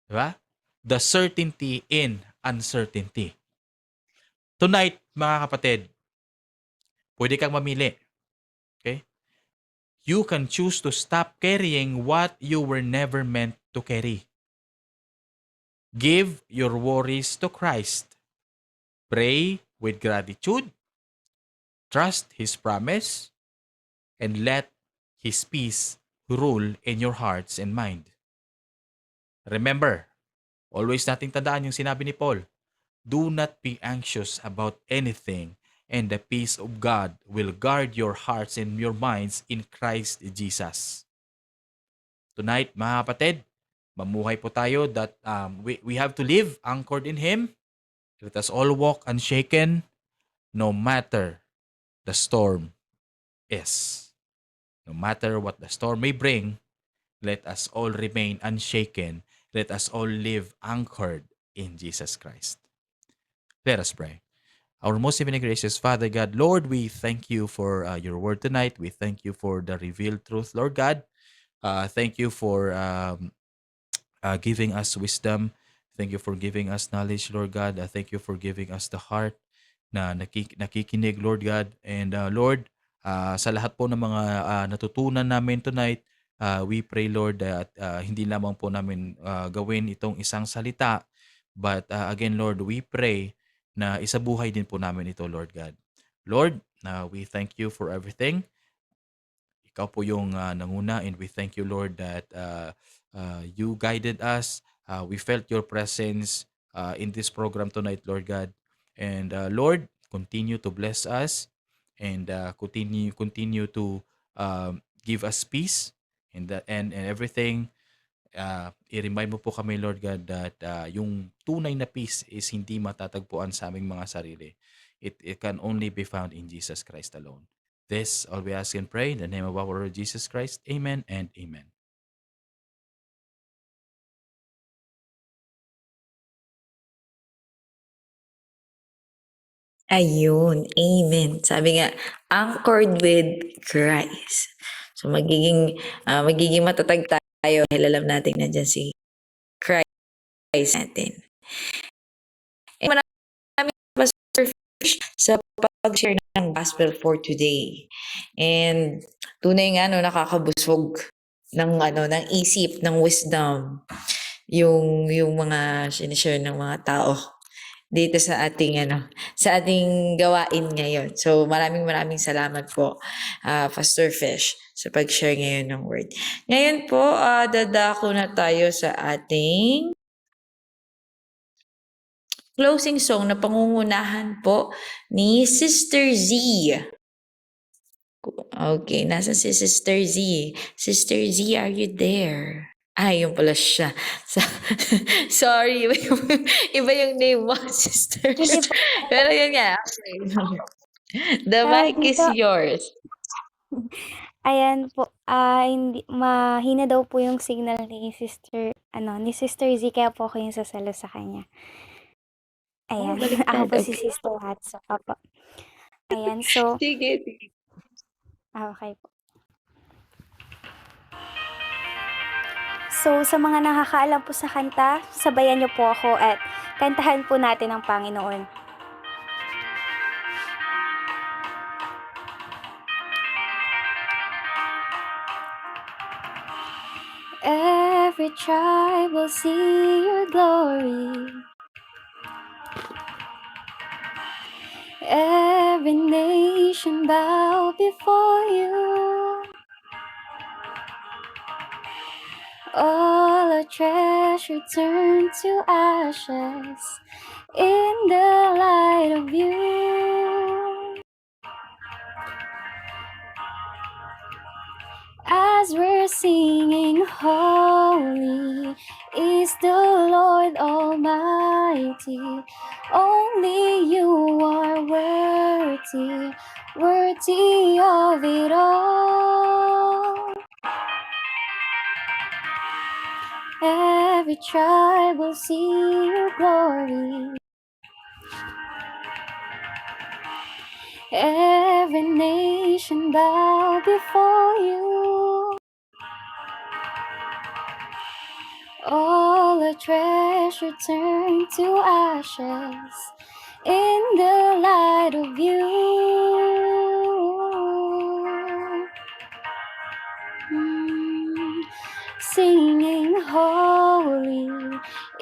Diba? The certainty in uncertainty. Tonight, mga kapatid, pwede kang mamili. Okay? You can choose to stop carrying what you were never meant to carry. Give your worries to Christ. Pray with gratitude. Trust His promise. And let His peace rule in your hearts and mind. Remember, always nating tandaan yung sinabi ni Paul, do not be anxious about anything, and the peace of God will guard your hearts and your minds in Christ Jesus. Tonight, mga kapatid, mamuhay po tayo that we have to live anchored in Him. Let us all walk unshaken no matter the storm is. No matter what the storm may bring, let us all remain unshaken. Let us all live anchored in Jesus Christ. Let us pray. Our most heavenly gracious Father God, Lord, we thank you for your word tonight. We thank you for the revealed truth, Lord God. Thank you for giving us wisdom. Thank you for giving us knowledge, Lord God. Thank you for giving us the heart na nakikinig, Lord God. And Lord, sa lahat po ng mga natutunan namin tonight, we pray, Lord, that hindi lamang po namin gawin itong isang salita, but again, Lord, we pray na isabuhay din po namin ito, Lord God. Lord, we thank you for everything. Ikaw po yung nanguna, and we thank you, Lord, that you guided us. We felt your presence in this program tonight, Lord God. And Lord, continue to bless us and continue to give us peace and everything. I-remind mo po kami, Lord God, that yung tunay na peace is hindi matatagpuan sa aming mga sarili. It can only be found in Jesus Christ alone. This all we ask and pray in the name of our Lord Jesus Christ. Amen and amen. Ayun, amen. Sabi nga, anchored with Christ. So magiging matatag tayo dahil alam natin na dyan si Christ natin. And maraming Pastor Fish sa pag-share ng gospel for today. And tunay nga nakakabusog ng isip, ng wisdom yung mga sinishare ng mga tao dito sa ating gawain ngayon. So maraming salamat po, Pastor Fish, sa pag-share ngayon ng word. Ngayon po, dadako na tayo sa ating closing song na pangungunahan po ni Sister Z. Okay, nasa si Sister Z? Sister Z, are you there? Yun pala siya. Sorry, iba yung name mo, sister. Hindi po. Pero yun nga. The mic is Dito, yours. ayan po, hindi, mahina daw po yung signal ni Sister Z, kaya po ako yung sasalo sa kanya. Ayan, Baliktad. ako po si Okay. Sister Hatso. Opo. Ayan, so, Sige. okay po. So, sa mga nakakaalam po sa kanta, sabayan niyo po ako at kantahan po natin ang Panginoon. Every tribe will see your glory. Every nation bow before you. All our treasure turn to ashes in the light of you. As we're singing, holy is the Lord Almighty. Only you are worthy, worthy of it all. Every tribe will see your glory. Every nation bow before you. All our treasure turn to ashes in the light of you. Singing, holy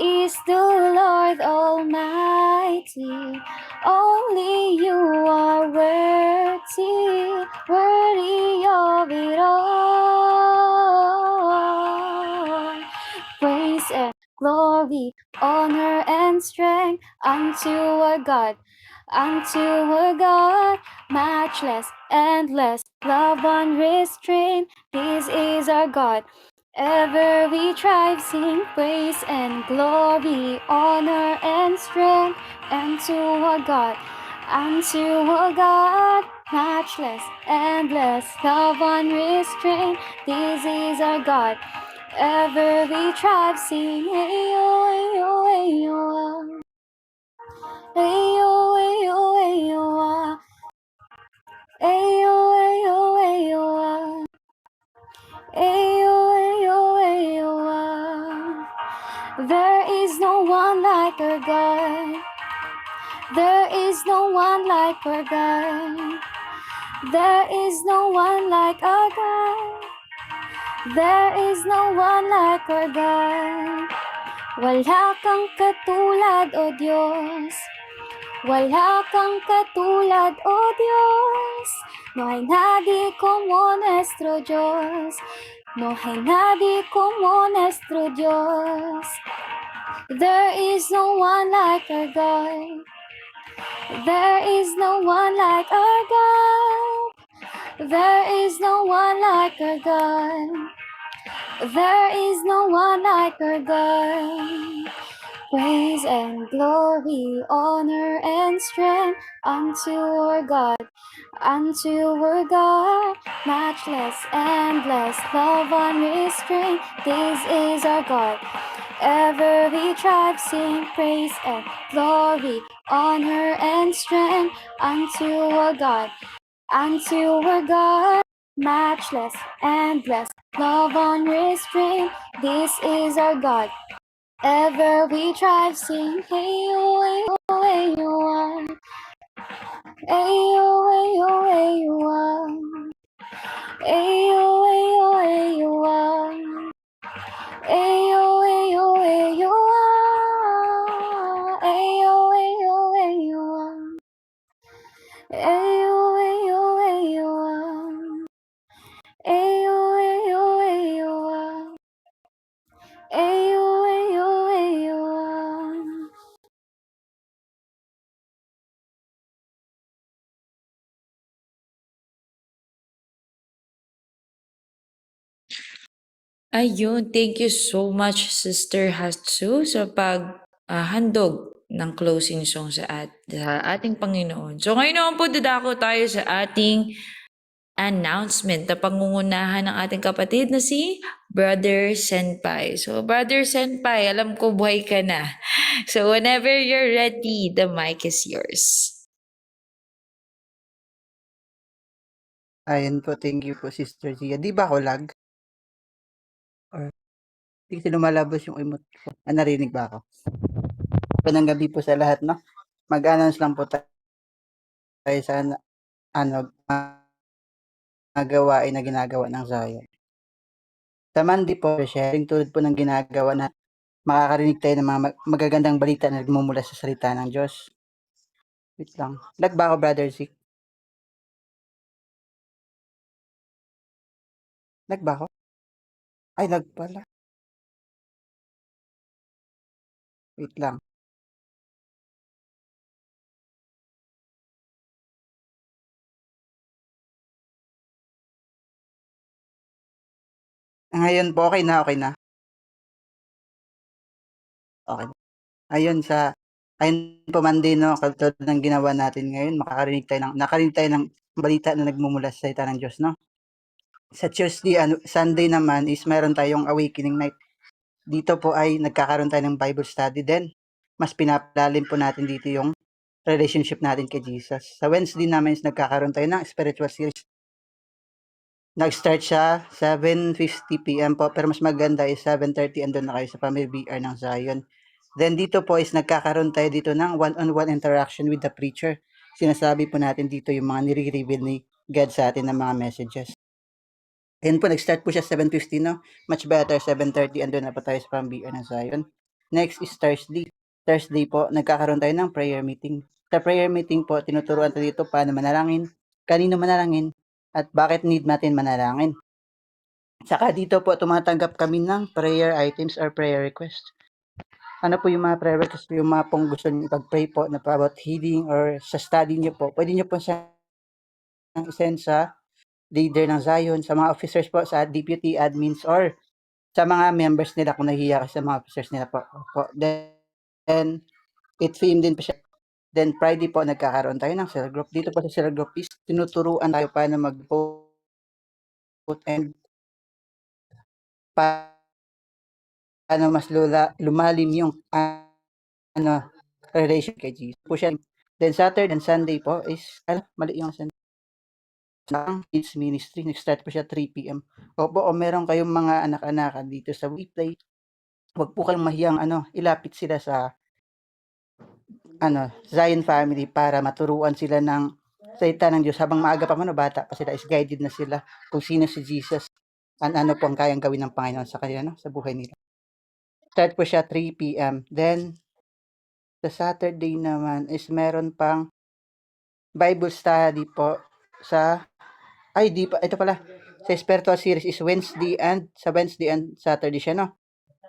is the Lord Almighty. Only you are worthy, worthy of it all. Praise and glory, honor and strength unto our God, matchless, endless, love unrestrained. This is our God. Every tribe sing praise and glory, honor and strength unto our God, unto a God, matchless, endless, love unrestrained. This is our God. Every tribe sing, hey-yo, hey-yo, hey-yo, ah. Hey-yo, hey-yo, hey-yo, ah. Hey-yo, hey-yo, hey-yo, ah. Hey-yo, hey-yo, hey-yo, ah. There is no one like our God. There is no one like our God. There is no one like our God. There is no one like our God. Wala kang katulad, O Diyos. Wala kang katulad, O Diyos. No hay nadie como nuestro Dios. No hay nadie como nuestro Dios. There is no one like our God. There is no one like our God. There is no one like our God. There is no one like our God. Praise and glory, honor and strength unto our God, matchless, endless, love unrestrained. This is our God. Every tribe sing praise and glory, honor and strength unto our God, matchless, endless, love unrestrained. This is our God. Every tribe sing, hey yo, hey yo, hey yo, ah. Hey yo, hey yo, hey yo, ah. Hey yo, hey yo, hey yo, ah. Hey yo, hey yo, hey yo, ah. Hey yo, hey yo, hey yo, ah. Hey yo, hey yo, hey yo, ah. Hey yo, hey yo, hey yo, ah. Hey yo, hey yo, hey yo, ah. Ayun, thank you so much Sister Hatsu sa handog ng closing song sa ating Panginoon. So ngayon naman po dadako tayo sa ating announcement na pangungunahan ng ating kapatid na si Brother Senpai. So Brother Senpai, alam ko buhay ka na. So whenever you're ready, the mic is yours. Ayan po, thank you po, Sister Zia. Di ba ako lag? Or di kasi lumalabas yung emote ko. Narinig ba ako? Magandang gabi po sa lahat, no? Mag-announce lang po tayo sa mga gawain na ginagawa ng Zion. Sa Monday po, sharing tulad po ng ginagawa na makakarinig tayo ng mga magagandang balita na nagmumula sa salita ng Diyos. Wait lang. Lag ba ako, Brother Zik? Lag ba ako? Ay, lag pala. Wait lang. Ngayon po, okay na, okay na. Okay. Ayun po Monday, no, katulad ng ginawa natin ngayon, nakarinig tayo ng balita na nagmumula sa salita ng Diyos, no? Sa Tuesday, Sunday naman is meron tayong awakening night. Dito po ay nagkakaroon tayo ng Bible study din. Mas pinapalalim po natin dito yung relationship natin kay Jesus. Sa Wednesday naman is nagkakaroon tayo ng spiritual series. Nag-start siya 7:50 PM po, pero mas maganda is 7:30 andun na kayo sa Family BR ng Zion. Then dito po is nagkakaroon tayo dito ng one-on-one interaction with the preacher. Sinasabi po natin dito yung mga nire-reveal ni God sa atin ng mga messages. Ayun po, nag-start po siya 7:50, no? Much better, 7:30, andun na po tayo sa Pambian ng Zion. Next is Thursday. Thursday po, nagkakaroon tayo ng prayer meeting. Sa prayer meeting po, tinuturuan tayo dito paano manalangin, kanino manalangin, at bakit need natin manalangin. Saka dito po, tumatanggap kami ng prayer items or prayer requests. Ano po yung mga prayer requests, yung mga pong gusto niyo ipag-pray po na about healing or sa study niyo po, pwede niyo po send sa leader ng Zion, sa mga officers po, sa deputy admins, or sa mga members nila kung nahihiya kasi sa mga officers nila po. Then, it-film din po siya Then Friday po nagkakaroon tayo ng cell group. Dito po sa cell group is tinuturuan tayo paano mag-post and paano mas lumalim yung ano, relation kay Jesus po siya. Then Saturday and Sunday po is, mali yung Sunday. Ng kids ministry, nag-start po siya 3 p.m. Opo, o meron kayong mga anak-anakan dito sa WePlay, huwag po kayong mahiyang ilapit sila sa Zion family para maturuan sila ng salita ng Diyos habang maaga pa man o bata pa sila is guided na sila kung sino si Jesus ano po ang kayang gawin ng Panginoon sa kanila sa buhay nila. Start po siya 3 p.m. Then sa Saturday naman is meron pang Bible study po sa di pa ito pala sa spiritual series is Wednesday and Saturday siya, no?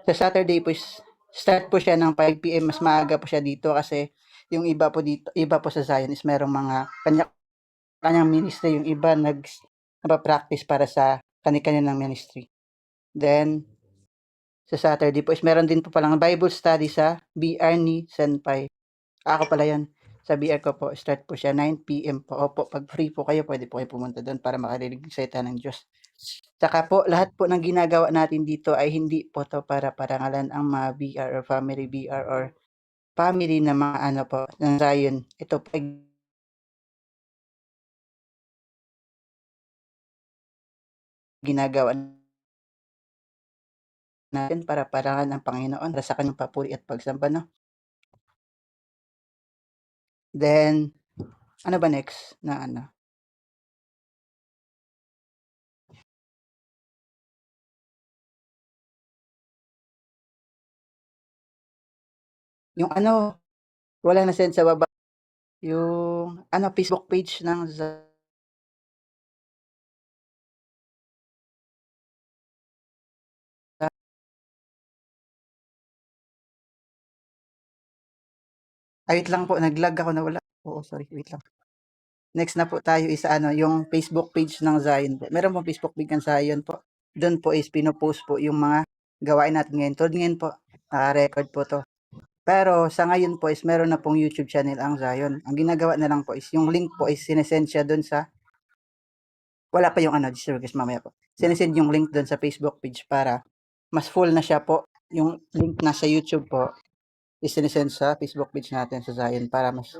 Sa Saturday po is start po siya ng 5 p.m. Mas maaga po siya dito kasi yung iba po sa Zion is merong mga kanyang ministry, yung iba nagpa-practice para sa kani-kanilang ministry. Then sa Saturday po is meron din po palang Bible study sa BR ni Senpai. Ako pala yun. Sa BR ko po, start po siya 9 p.m. po. Opo, pag free po kayo, pwede po kayo pumunta doon para makarinig ng salita ng Diyos. Saka po, lahat po ng ginagawa natin dito ay hindi po to para parangalan ang mga BR or family BR or family na mga po, ng Zion. Ito po ay ginagawa natin para parangalan ang Panginoon para sa kanyang papuri at pagsamba, no? Then, ano ba next na Yung wala na send sa baba. Yung Facebook page ng wait lang po, nag-lag ako, nawala. Oo, sorry, wait lang. Next na po tayo is yung Facebook page ng Zion po. Meron pong Facebook page ng Zion po. Doon po is pinopost po yung mga gawain natin ngayon. Tulad ngayon po, naka-record po to. Pero sa ngayon po is meron na pong YouTube channel ang Zion. Ang ginagawa na lang po is yung link po is sinesend siya doon sa wala pa yung distribution mamaya po. Sinesend yung link doon sa Facebook page para mas full na siya po. Yung link na sa YouTube po is sinesend sa Facebook page natin sa Zion para mas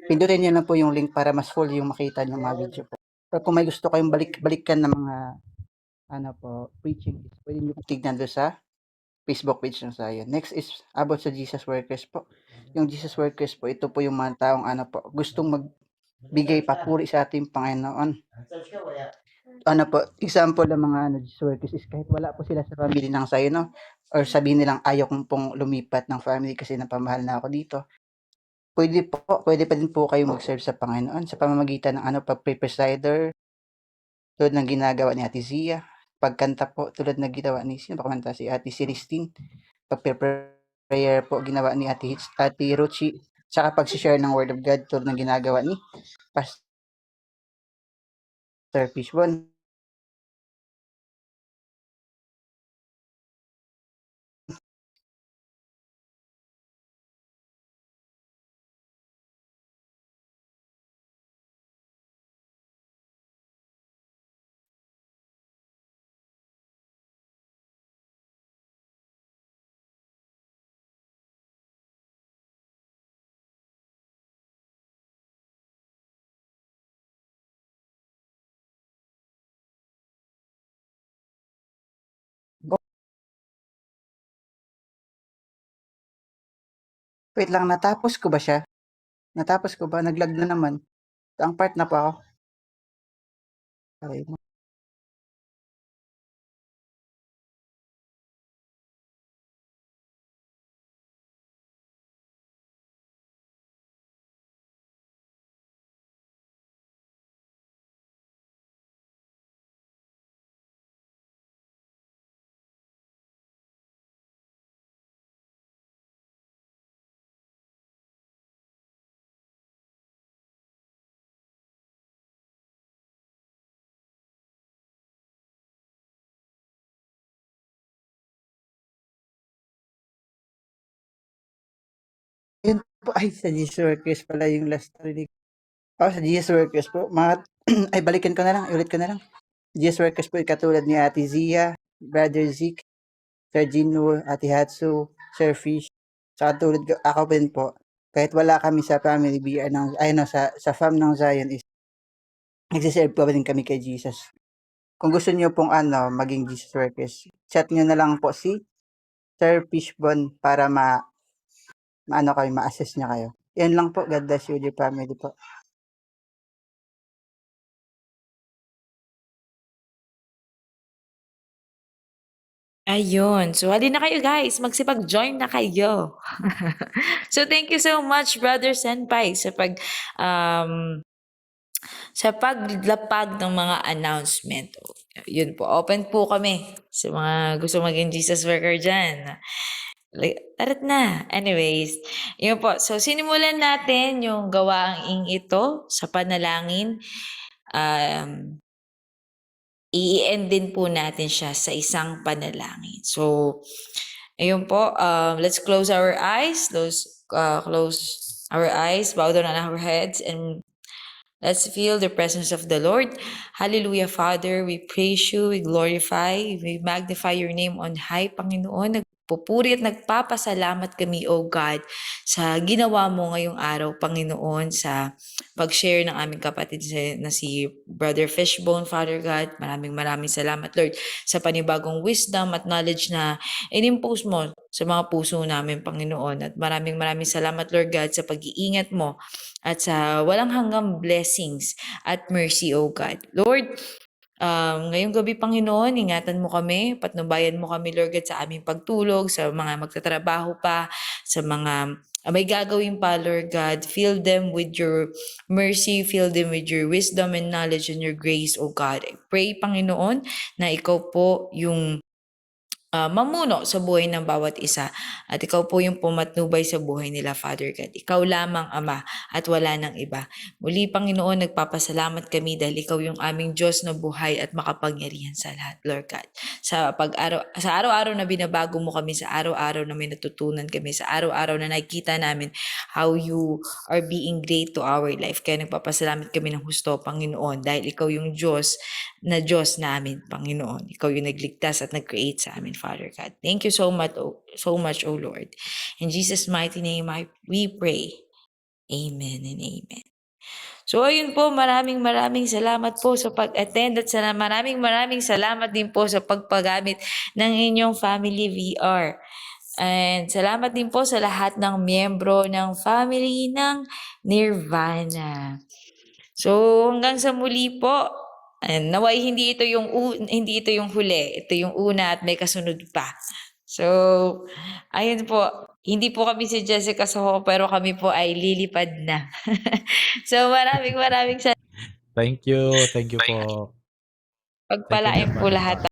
pindutin niyo na po yung link para mas full yung makita yung mga video po. Pero kung may gusto kayong balikan ng mga preaching, pwede niyo tignan doon sa Facebook page ng Zion. Next is about sa Jesus Workers po. Yung Jesus Workers po, ito po yung mga taong gustong magbigay papuri sa ating Panginoon. Example ng mga Jesus Workers is kahit wala po sila sa family ng Zion, no? Or sabihin nilang ayaw kong pong lumipat ng family kasi napamahal na ako dito. Pwede pa din po kayo mag-serve sa Panginoon sa pamamagitan ng pag-presider, tulad ng ginagawa ni Ate Zia, pagkanta po tulad ng ginawa ni si Ate Celestine, pag-prayer po ginawa ni Ate Ruchi, saka pag-share ng Word of God tulad ng ginagawa ni Pastor Fishbone. Wait lang, natapos ko ba siya? Natapos ko ba? Naglag na naman. Ang part na po ako. Okay. po, ay, sa Jesus Workers pala yung last rinig. Sa Jesus Workers po. Ay, balikan ko na lang, ulit ko na lang. Jesus Workers po, katulad ni Ate Zia, Brother Zeke, Sir Jinwoo, Ate Hatsu, Sir Fish. Sa katulad ko, ako din po, kahit wala kami sa family BR sa fam ng Zion is nagsiserve pa din kami kay Jesus. Kung gusto niyo pong maging Jesus Workers, chat niyo na lang po si Sir Fishbone para ma-assess niya kayo. Yan lang po. God bless you, dear family po. Ayun. So, halina kayo guys. Magsipag-join na kayo. So, thank you so much, Brother Senpai, sa paglapag ng mga announcement. Yun po. Open po kami sa mga gusto maging Jesus worker dyan. Tarat na. Anyways, yun po. So, sinimulan natin yung gawaang ito sa panalangin. I-end din po natin siya sa isang panalangin. So, ayun po. Let's close our eyes. Close our eyes. Bow down on our heads and let's feel the presence of the Lord. Hallelujah, Father. We praise you. We glorify. We magnify your name on high, Panginoon. Nagpupuri at nagpapasalamat kami, O God, sa ginawa mo ngayong araw, Panginoon, sa pag-share ng aming kapatid na si Brother Fishbone, Father God. Maraming salamat, Lord, sa panibagong wisdom at knowledge na inimpose mo sa mga puso namin, Panginoon. At maraming salamat, Lord God, sa pag-iingat mo at sa walang hanggang blessings at mercy, O God. Lord, ngayong gabi, Panginoon, ingatan mo kami, patnubayan mo kami, Lord God, sa aming pagtulog, sa mga magtatrabaho pa, sa mga may gagawin pa, Lord God. Fill them with your mercy, fill them with your wisdom and knowledge and your grace, O God. I pray, Panginoon, na ikaw po yung mamuno sa buhay ng bawat isa. At ikaw po yung pumatnubay sa buhay nila, Father God. Ikaw lamang, Ama, at wala nang iba. Muli, Panginoon, nagpapasalamat kami dahil ikaw yung aming Diyos na buhay at makapangyarihan sa lahat, Lord God. Sa araw-araw na binabago mo kami, sa araw-araw na may natutunan kami, sa araw-araw na nakikita namin how you are being great to our life. Kaya nagpapasalamat kami ng husto, Panginoon, dahil ikaw yung Diyos namin, Panginoon. Ikaw yung nagligtas at nag-create sa amin, Father God. Thank you so much, O Lord. In Jesus' mighty name, we pray. Amen and amen. So, ayun po, maraming salamat po sa pag-attend at maraming salamat din po sa pagpagamit ng inyong family VR. And salamat din po sa lahat ng miyembro ng family ng Nirvana. So, hanggang sa muli po. And naway hindi ito yung huli. Ito yung una at may kasunod pa. So, ayun po. Hindi po kami si Jessica Soho, pero kami po ay lilipad na. So, maraming salamat. Thank you po. Pagpalain po lahat.